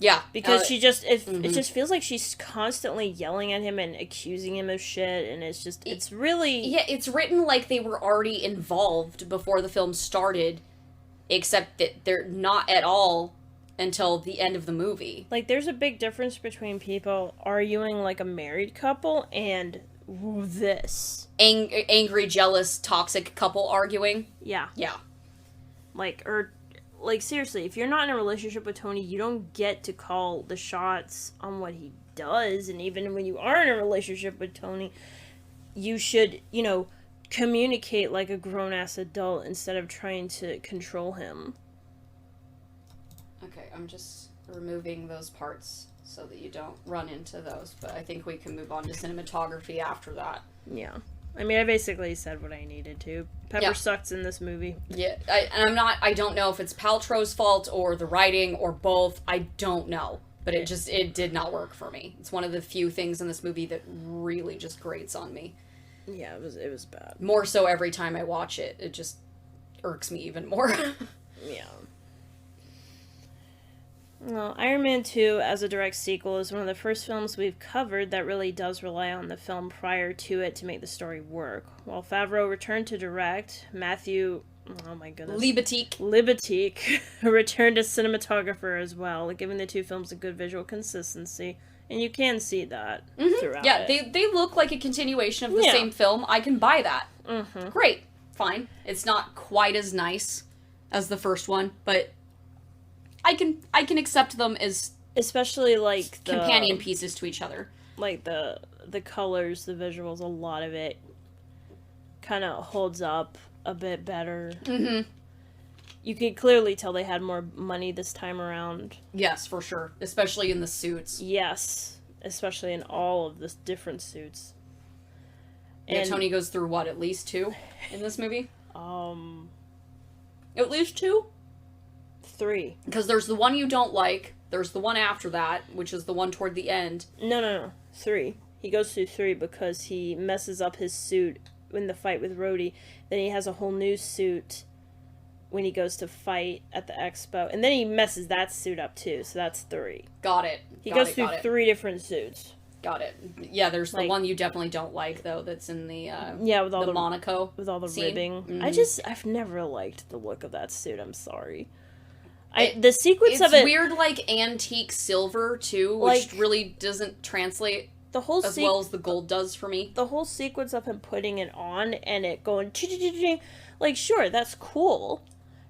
Yeah. Because it just feels like she's constantly yelling at him and accusing him of shit, and it's really... Yeah, it's written like they were already involved before the film started, except that they're not at all until the end of the movie. Like, there's a big difference between people arguing like a married couple and this. Angry, jealous, toxic couple arguing. Yeah. Yeah. Like, seriously, if you're not in a relationship with Tony, you don't get to call the shots on what he does, and even when you are in a relationship with Tony, you should, communicate like a grown-ass adult instead of trying to control him. Okay, I'm just removing those parts so that you don't run into those, but I think we can move on to cinematography after that. Yeah. I mean, I basically said what I needed to. Pepper sucks in this movie. Yeah, I don't know if it's Paltrow's fault or the writing or both. I don't know. But it did not work for me. It's one of the few things in this movie that really just grates on me. Yeah, it was bad. More so every time I watch it. It just irks me even more. Yeah. Well, Iron Man 2, as a direct sequel, is one of the first films we've covered that really does rely on the film prior to it to make the story work. While Favreau returned to direct, Matthew... Oh my goodness. Libatique returned as cinematographer as well, giving the two films a good visual consistency. And you can see that throughout it. They look like a continuation of the same film. I can buy that. Mm-hmm. Great. Fine. It's not quite as nice as the first one, but... I can accept them as especially like the companion pieces to each other. Like the colors, the visuals, a lot of it kind of holds up a bit better. Mm-hmm. You can clearly tell they had more money this time around. Yes, for sure, especially in the suits. Yes, especially in all of the different suits. And Tony goes through what, at least 2 in this movie? At least 2? 3. Because there's the one you don't like, There's the one after that, which is the one toward the end. No. 3. He goes through 3 because he messes up his suit in the fight with Rhodey. Then he has a whole new suit when he goes to fight at the expo. And then he messes that suit up too, so that's 3. Got it. He goes through 3 different suits. Got it. Yeah, there's the one you definitely don't like, though, that's in the with all the Monaco with all the scene. ribbing. Mm-hmm. I've never liked the look of that suit. I'm sorry. The sequence of it, it's weird, like antique silver too, which really doesn't translate the whole as well as the gold does for me. The whole sequence of him putting it on and it going like, sure, that's cool,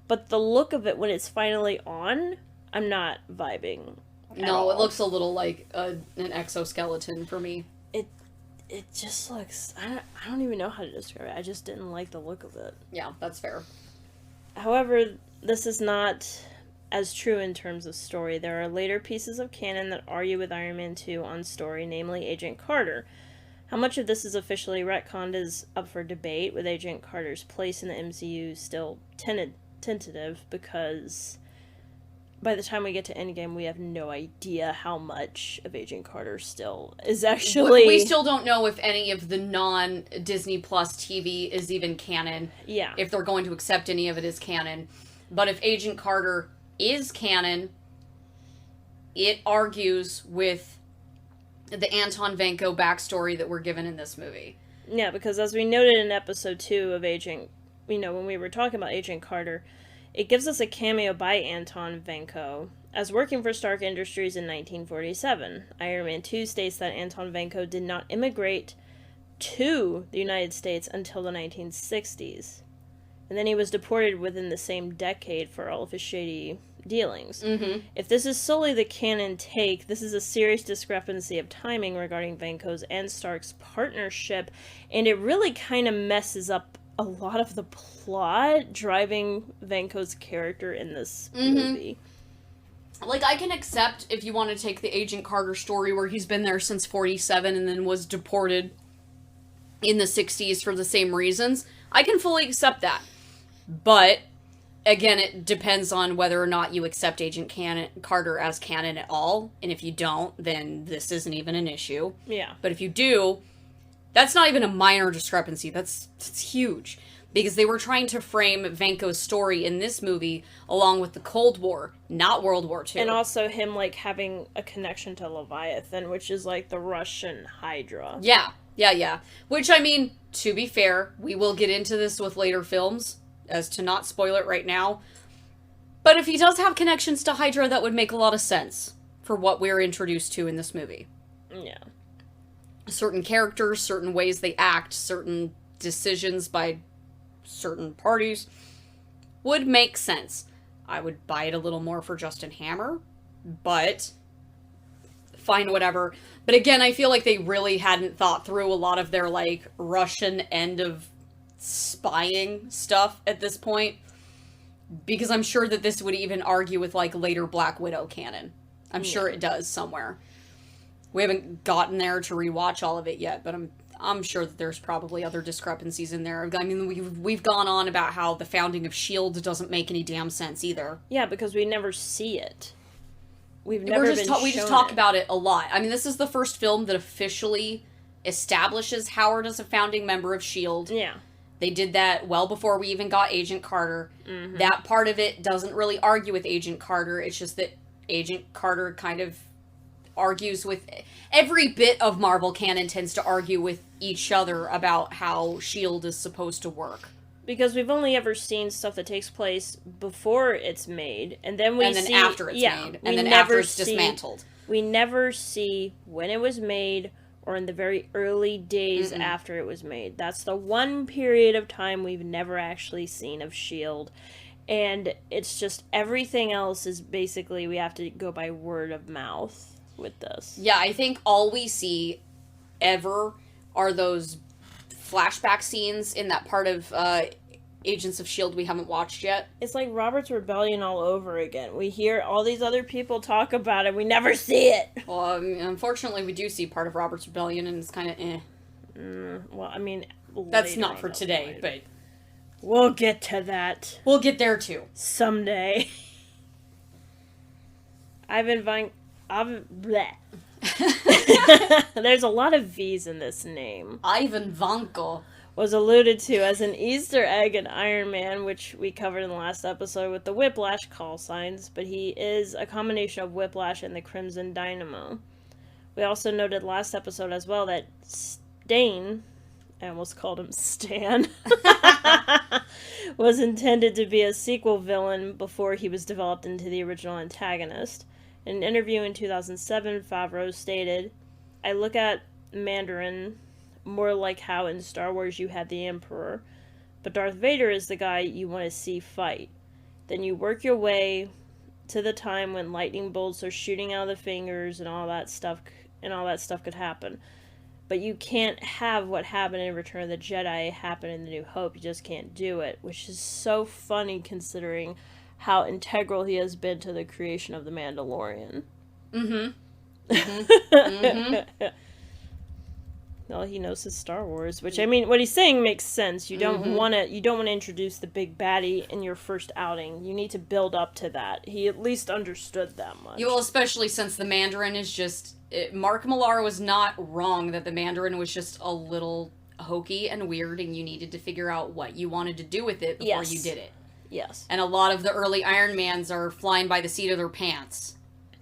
but the look of it when it's finally on, I'm not vibing. No, it looks a little like an exoskeleton for me. It just looks... I don't even know how to describe it. I just didn't like the look of it. Yeah, that's fair. However, this is not as true in terms of story. There are later pieces of canon that argue with Iron Man 2 on story, namely Agent Carter. How much of this is officially retconned is up for debate, with Agent Carter's place in the MCU still tentative, because... by the time we get to Endgame, we have no idea how much of Agent Carter still is actually... We still don't know if any of the non-Disney Plus TV is even canon. Yeah. If they're going to accept any of it as canon. But if Agent Carter is canon, it argues with the Anton Vanko backstory that we're given in this movie. Yeah, because as we noted in episode 2 of Agent... when we were talking about Agent Carter... it gives us a cameo by Anton Vanko as working for Stark Industries in 1947. Iron Man 2 states that Anton Vanko did not immigrate to the United States until the 1960s. And then he was deported within the same decade for all of his shady dealings. Mm-hmm. If this is solely the canon take, this is a serious discrepancy of timing regarding Vanko's and Stark's partnership, and it really kind of messes up a lot of the plot driving Vanko's character in this movie. Like, I can accept if you want to take the Agent Carter story where he's been there since 47 and then was deported in the 60s for the same reasons. I can fully accept that. But, again, it depends on whether or not you accept Agent Carter as canon at all. And if you don't, then this isn't even an issue. Yeah. But if you do... that's not even a minor discrepancy. That's huge. Because they were trying to frame Vanko's story in this movie along with the Cold War, not World War II. And also him, like, having a connection to Leviathan, which is, like, the Russian Hydra. Yeah. Which, I mean, to be fair, we will get into this with later films, as to not spoil it right now. But if he does have connections to Hydra, that would make a lot of sense for what we're introduced to in this movie. Yeah. Certain characters, certain ways they act, certain decisions by certain parties would make sense. I would buy it a little more for Justin Hammer, but fine, whatever. But again, I feel like they really hadn't thought through a lot of their, like, Russian end of spying stuff at this point, because I'm sure that this would even argue with, like, later Black Widow canon. I'm sure it does somewhere. We haven't gotten there to rewatch all of it yet, but I'm sure that there's probably other discrepancies in there. I mean, we've gone on about how the founding of S.H.I.E.L.D. doesn't make any damn sense either. Yeah, because we never see it. We just talk about it a lot. I mean, this is the first film that officially establishes Howard as a founding member of S.H.I.E.L.D. Yeah. They did that well before we even got Agent Carter. Mm-hmm. That part of it doesn't really argue with Agent Carter. It's just that Agent Carter kind of argues with... every bit of Marvel canon tends to argue with each other about how S.H.I.E.L.D. is supposed to work. Because we've only ever seen stuff that takes place before it's made, and then see... after it's made, and then after it's dismantled. We never see when it was made, or in the very early days after it was made. That's the one period of time we've never actually seen of S.H.I.E.L.D., and it's just everything else is basically we have to go by word of mouth with this. Yeah, I think all we see ever are those flashback scenes in that part of Agents of S.H.I.E.L.D. we haven't watched yet. It's like Robert's Rebellion all over again. We hear all these other people talk about it, we never see it. Well, unfortunately, we do see part of Robert's Rebellion, and it's kind of Well, I mean... that's not for today, but... we'll get to that. We'll get there, too. Someday. Bleh. There's a lot of V's in this name. Ivan Vanko Was alluded to as an Easter egg in Iron Man, which we covered in the last episode with the Whiplash call signs, but he is a combination of Whiplash and the Crimson Dynamo. We also noted last episode as well that Stain, I almost called him Stan, was intended to be a sequel villain before he was developed into the original antagonist. In an interview in 2007, Favreau stated, "I look at Mandarin more like how in Star Wars you had the Emperor, but Darth Vader is the guy you want to see fight. Then you work your way to the time when lightning bolts are shooting out of the fingers and all that stuff could happen. But you can't have what happened in Return of the Jedi happen in The New Hope. You just can't do it," which is so funny considering how integral he has been to the creation of The Mandalorian. Mm-hmm. Mm-hmm. Mm-hmm. All he knows is Star Wars, which, I mean, what he's saying makes sense. You don't want to introduce the big baddie in your first outing. You need to build up to that. He at least understood that much. Well, especially since the Mandarin is just... Mark Millar was not wrong that the Mandarin was just a little hokey and weird, and you needed to figure out what you wanted to do with it before you did it. Yes. And a lot of the early Iron Mans are flying by the seat of their pants.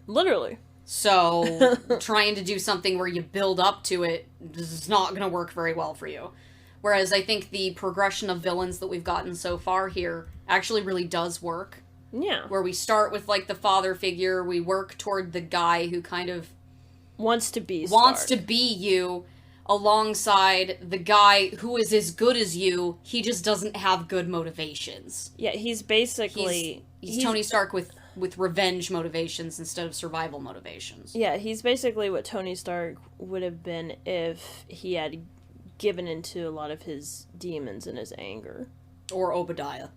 Literally. So, trying to do something where you build up to it is not going to work very well for you. Whereas I think the progression of villains that we've gotten so far here actually really does work. Yeah. Where we start with, like, the father figure, we work toward the guy who kind of... Wants to be you, alongside the guy who is as good as you, he just doesn't have good motivations. Yeah, he's basically... He's Tony Stark with revenge motivations instead of survival motivations. Yeah, he's basically what Tony Stark would have been if he had given into a lot of his demons and his anger. Or Obadiah.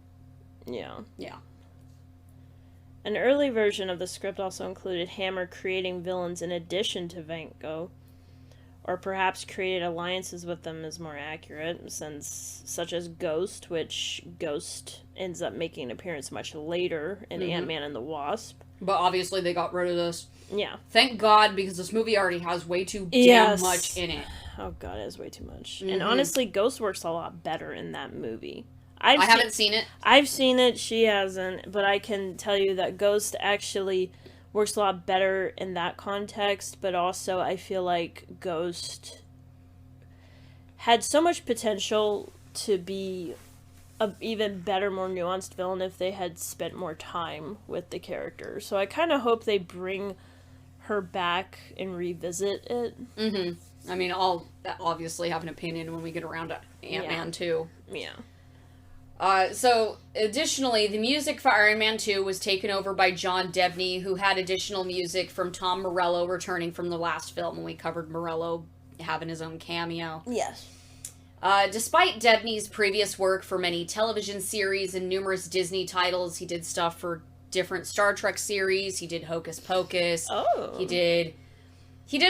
Yeah. Yeah. An early version of the script also included Hammer creating villains in addition to Vanko, or perhaps created alliances with them is more accurate, since such as Ghost, which Ghost ends up making an appearance much later in Ant-Man and the Wasp. But obviously they got rid of this. Yeah. Thank God, because this movie already has way too damn much in it. Oh god, it has way too much. And honestly, Ghost works a lot better in that movie. I haven't seen it. I've seen it, she hasn't, but I can tell you that Ghost actually works a lot better in that context, but also I feel like Ghost had so much potential to be an even better, more nuanced villain if they had spent more time with the character. So I kind of hope they bring her back and revisit it. Mm-hmm. I mean, I'll obviously have an opinion when we get around to Ant-Man 2. Yeah. So, additionally, the music for Iron Man 2 was taken over by John Debney, who had additional music from Tom Morello returning from the last film, when we covered Morello having his own cameo. Yes. Despite Debney's previous work for many television series and numerous Disney titles, he did stuff for different Star Trek series, he did Hocus Pocus, he did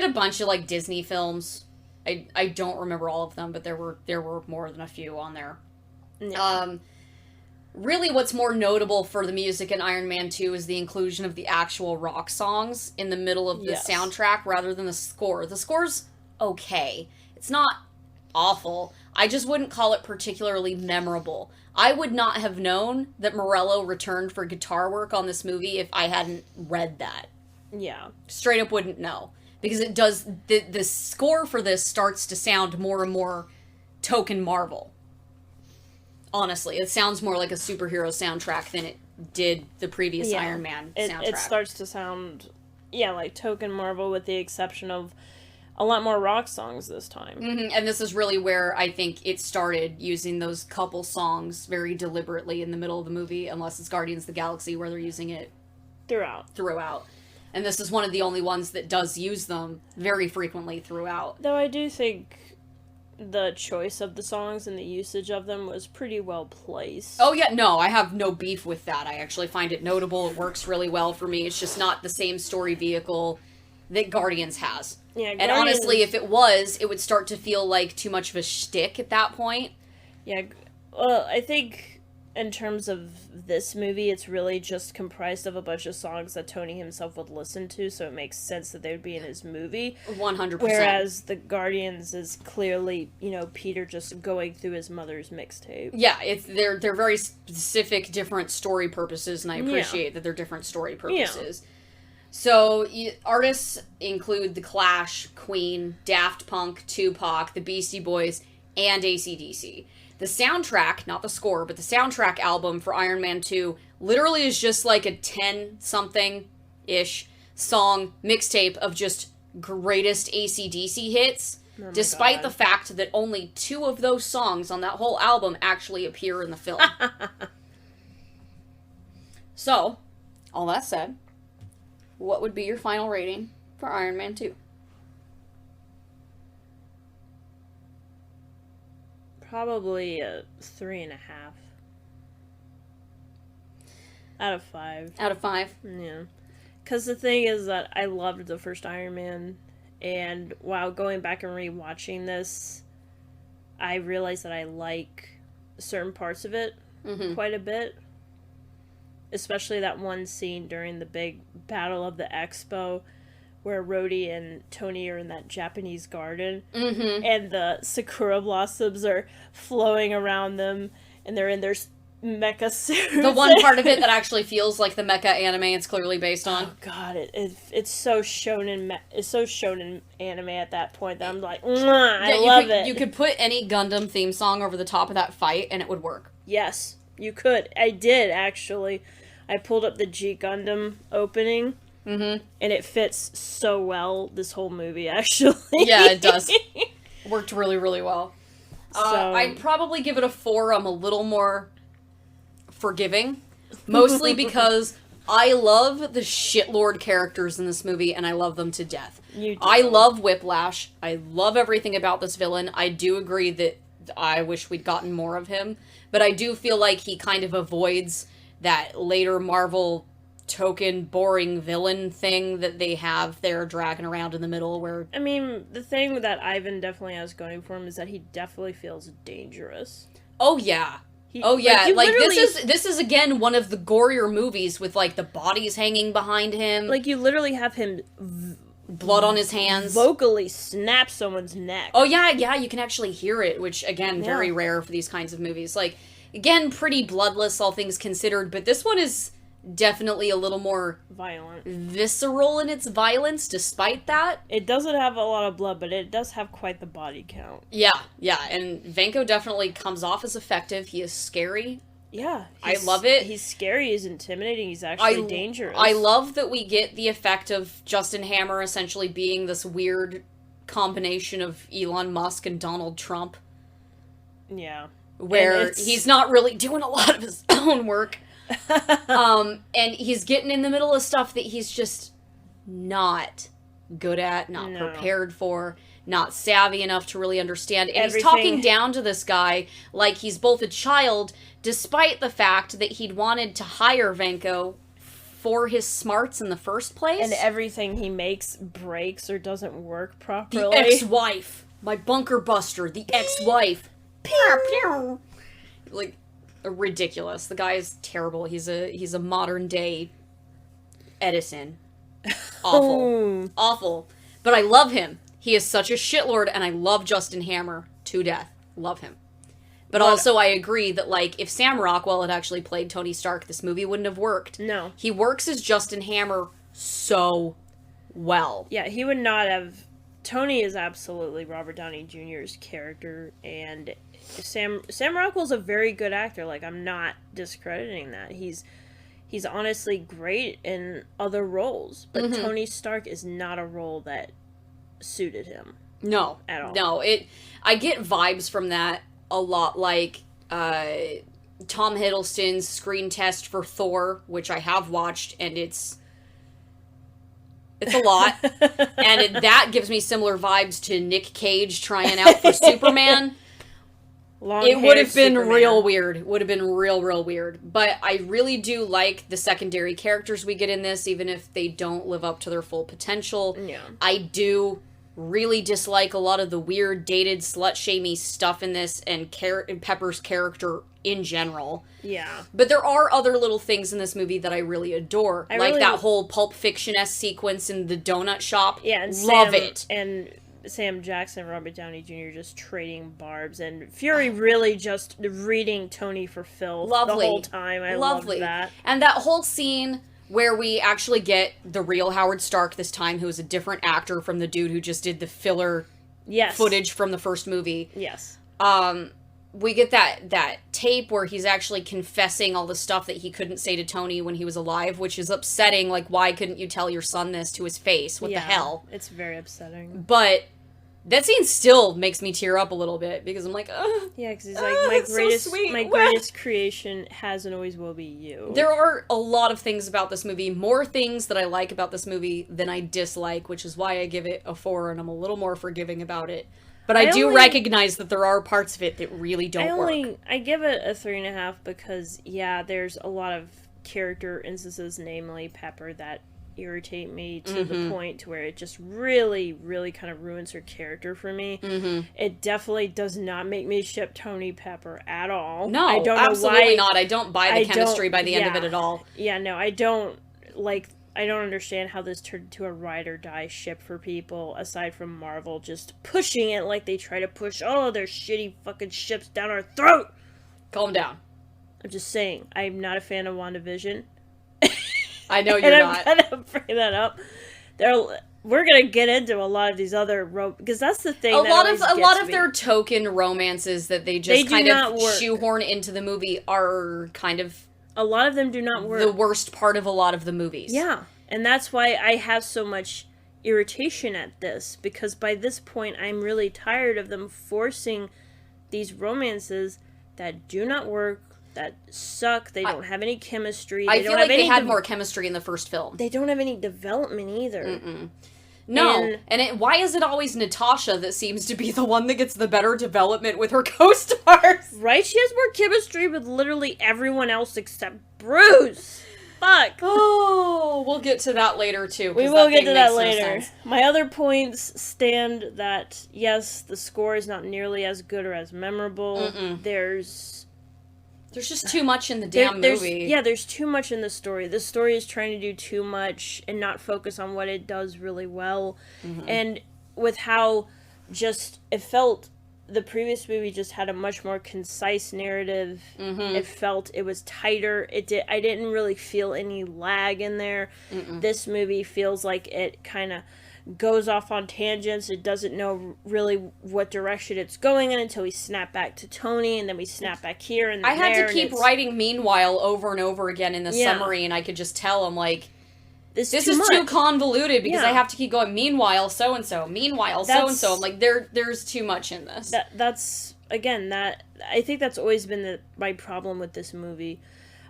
a bunch of, like, Disney films. I don't remember all of them, but there were more than a few on there. Yeah. Really what's more notable for the music in Iron Man 2 is the inclusion of the actual rock songs in the middle of the soundtrack rather than the score. The score's okay. It's not awful. I just wouldn't call it particularly memorable. I would not have known that Morello returned for guitar work on this movie if I hadn't read that. Yeah. Straight up wouldn't know. Because it does, the score for this starts to sound more and more token Marvel. Honestly, it sounds more like a superhero soundtrack than it did the previous Iron Man soundtrack. It starts to sound, like token Marvel, with the exception of a lot more rock songs this time. Mm-hmm. And this is really where I think it started using those couple songs very deliberately in the middle of the movie, unless it's Guardians of the Galaxy where they're using it throughout. And this is one of the only ones that does use them very frequently throughout. Though I do think the choice of the songs and the usage of them was pretty well placed. Oh yeah, no, I have no beef with that. I actually find it notable. It works really well for me. It's just not the same story vehicle that Guardians has. Yeah, and honestly, if it was, it would start to feel like too much of a shtick at that point. Yeah, well, I think in terms of this movie, it's really just comprised of a bunch of songs that Tony himself would listen to, so it makes sense that they would be in his movie. 100%. Whereas the Guardians is clearly, Peter just going through his mother's mixtape. Yeah, they're very specific, different story purposes, and I appreciate that they're different story purposes. Yeah. So, artists include The Clash, Queen, Daft Punk, Tupac, the Beastie Boys, and AC/DC. The soundtrack, not the score, but the soundtrack album for Iron Man 2 literally is just like a 10-something-ish song mixtape of just greatest AC/DC hits, despite the fact that only 2 of those songs on that whole album actually appear in the film. So, all that said, what would be your final rating for Iron Man 2? Probably a 3.5. Out of 5. Out of 5? Yeah. Because the thing is that I loved the first Iron Man, and while going back and rewatching this, I realized that I like certain parts of it quite a bit. Especially that one scene during the big battle of the expo, where Rhodey and Tony are in that Japanese garden, and the sakura blossoms are flowing around them, and they're in their mecha suits. The one part of it that actually feels like the mecha anime it's clearly based on. Oh god, it's so shonen. It's so shonen anime at that point that I'm like, I love it. You could put any Gundam theme song over the top of that fight, and it would work. Yes, you could. I did actually. I pulled up the G Gundam opening. And it fits so well, this whole movie, actually. Yeah, it does. Worked really, really well. I'd probably give it a 4. I'm a little more forgiving. Mostly because I love the shitlord characters in this movie, and I love them to death. You do. I love Whiplash. I love everything about this villain. I do agree that I wish we'd gotten more of him. But I do feel like he kind of avoids that later Marvel token boring villain thing that they have there dragging around in the middle where... I mean, the thing that Ivan definitely has going for him is that he definitely feels dangerous. Oh, yeah. This is again one of the gorier movies with, like, the bodies hanging behind him. Like, you literally have him... blood on his hands. Vocally snap someone's neck. Oh, yeah, you can actually hear it, which, again, very rare for these kinds of movies. Like, again, pretty bloodless, all things considered, but this one is... definitely a little more violent, visceral in its violence. Despite that, it doesn't have a lot of blood, but it does have quite the body count. Yeah, and Vanko definitely comes off as effective. He is scary. Yeah, I love it. He's scary. He's intimidating. He's actually dangerous. I love that we get the effect of Justin Hammer essentially being this weird combination of Elon Musk and Donald Trump. Yeah, where he's not really doing a lot of his own work. And he's getting in the middle of stuff that he's just not good at, not prepared for, not savvy enough to really understand. And he's talking down to this guy like he's both a child, despite the fact that he'd wanted to hire Vanko for his smarts in the first place. And everything he makes breaks or doesn't work properly. The ex-wife. My bunker buster. The ex-wife. Pew, pew. Like... ridiculous. The guy is terrible. He's a modern day Edison. Awful. Awful. But I love him. He is such a shitlord, and I love Justin Hammer to death. Love him. But also I agree that, like, if Sam Rockwell had actually played Tony Stark, this movie wouldn't have worked. No. He works as Justin Hammer so well. Yeah, he would not have... Tony is absolutely Robert Downey Jr.'s character, and Sam Rockwell's a very good actor. Like, I'm not discrediting that. He's honestly great in other roles, but Tony Stark is not a role that suited him. No. At all. No, I get vibes from that a lot, like Tom Hiddleston's screen test for Thor, which I have watched, and it's a lot. And that gives me similar vibes to Nick Cage trying out for Superman. It would have been real weird. Would have been real weird. But I really do like the secondary characters we get in this, even if they don't live up to their full potential. Yeah. I do really dislike a lot of the weird, dated, slut-shamey stuff in this, and Pepper's character in general. Yeah. But there are other little things in this movie that I really adore. That whole Pulp Fiction-esque sequence in the donut shop. Yeah, and Love it. And Sam Jackson, Robert Downey Jr. just trading barbs, and Fury really just reading Tony for filth the whole time. I love that. And that whole scene where we actually get the real Howard Stark this time, who is a different actor from the dude who just did the filler footage from the first movie. Yes. We get that tape where he's actually confessing all the stuff that he couldn't say to Tony when he was alive, which is upsetting. Like, why couldn't you tell your son this to his face? What the hell? It's very upsetting. But that scene still makes me tear up a little bit, because I'm like, ugh. Yeah, because he's like, my greatest creation has and always will be you. There are a lot of things about this movie, more things that I like about this movie than I dislike, which is why I give it a 4, and I'm a little more forgiving about it. But I do recognize that there are parts of it that really don't work. I give it a 3.5 because, there's a lot of character instances, namely Pepper, that irritate me to the point to where it just really, really kind of ruins her character for me. Mm-hmm. It definitely does not make me ship Tony Pepper at all. No, I don't know absolutely not. I don't buy the chemistry by the end of it at all. Yeah, no, I don't understand how this turned into a ride or die ship for people, aside from Marvel just pushing it like they try to push all of their shitty fucking ships down our throat. Calm down. I'm just saying, I'm not a fan of WandaVision. I know you're not. I'm gonna bring that up. We're gonna get into a lot of these other because that's the thing. A lot of their token romances that they just kind of shoehorn into the movie are kind of. A lot of them do not work. The worst part of a lot of the movies. Yeah, and that's why I have so much irritation at this, because by this point I'm really tired of them forcing these romances that do not work. That suck. They don't have any chemistry. I feel like they had more chemistry in the first film. They don't have any development either. Mm-mm. No, why is it always Natasha that seems to be the one that gets the better development with her co-stars? Right? She has more chemistry with literally everyone else except Bruce. Fuck. Oh, we'll get to that later too. We will get to that later. My other points stand that, yes, the score is not nearly as good or as memorable. Mm-mm. There's just too much in the damn movie. Yeah, there's too much in the story. The story is trying to do too much and not focus on what it does really well. Mm-hmm. And with how just it felt, the previous movie just had a much more concise narrative. Mm-hmm. It felt it was tighter. I didn't really feel any lag in there. Mm-mm. This movie feels like it kind of goes off on tangents. It doesn't know really what direction it's going in until we snap back to Tony, and then we snap back here. And I had to keep writing "meanwhile" over and over again in the summary, and I could just tell I'm like, this is too convoluted, because I have to keep going. Meanwhile, so and so. Meanwhile, so and so. I'm like, there's too much in this. That's again I think that's always been my problem with this movie.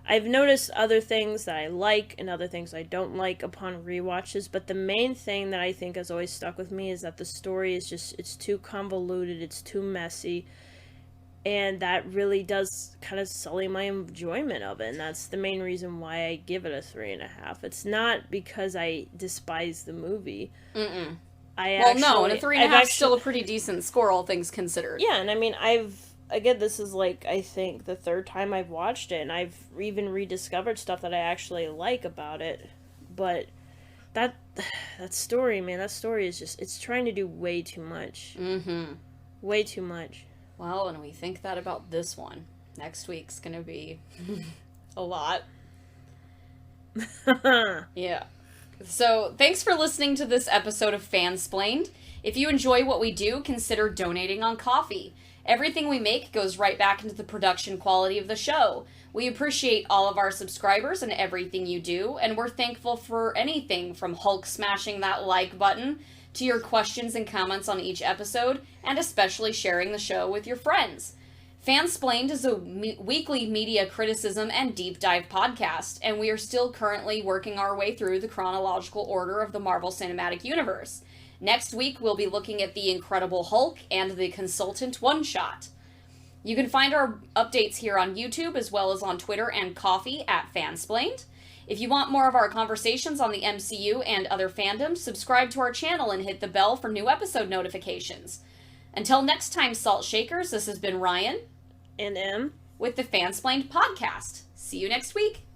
I've noticed other things that I like and other things I don't like upon rewatches, but the main thing that I think has always stuck with me is that the story is just, it's too convoluted, it's too messy, and that really does kind of sully my enjoyment of it, and that's the main reason why I give it a 3.5. It's not because I despise the movie. Mm-mm. And a 3.5 is still a pretty decent score, all things considered. Yeah, and I mean, again, this is like, I think, the third time I've watched it, and I've even rediscovered stuff that I actually like about it. But that story, man, that story is just, it's trying to do way too much. Mm-hmm. Way too much. Well, and we think that about this one. Next week's gonna be a lot. Yeah. So, thanks for listening to this episode of FANSPLAINED. If you enjoy what we do, consider donating on Ko-fi. Everything we make goes right back into the production quality of the show. We appreciate all of our subscribers and everything you do, and we're thankful for anything from Hulk smashing that like button to your questions and comments on each episode, and especially sharing the show with your friends. FANSPLAINED is a weekly media criticism and deep dive podcast, and we are still currently working our way through the chronological order of the Marvel Cinematic Universe. Next week, we'll be looking at The Incredible Hulk and The Consultant one-shot. You can find our updates here on YouTube, as well as on Twitter and Ko-fi at FANSPLAINED. If you want more of our conversations on the MCU and other fandoms, subscribe to our channel and hit the bell for new episode notifications. Until next time, Salt Shakers, this has been Ryan and M with the FANSPLAINED podcast. See you next week.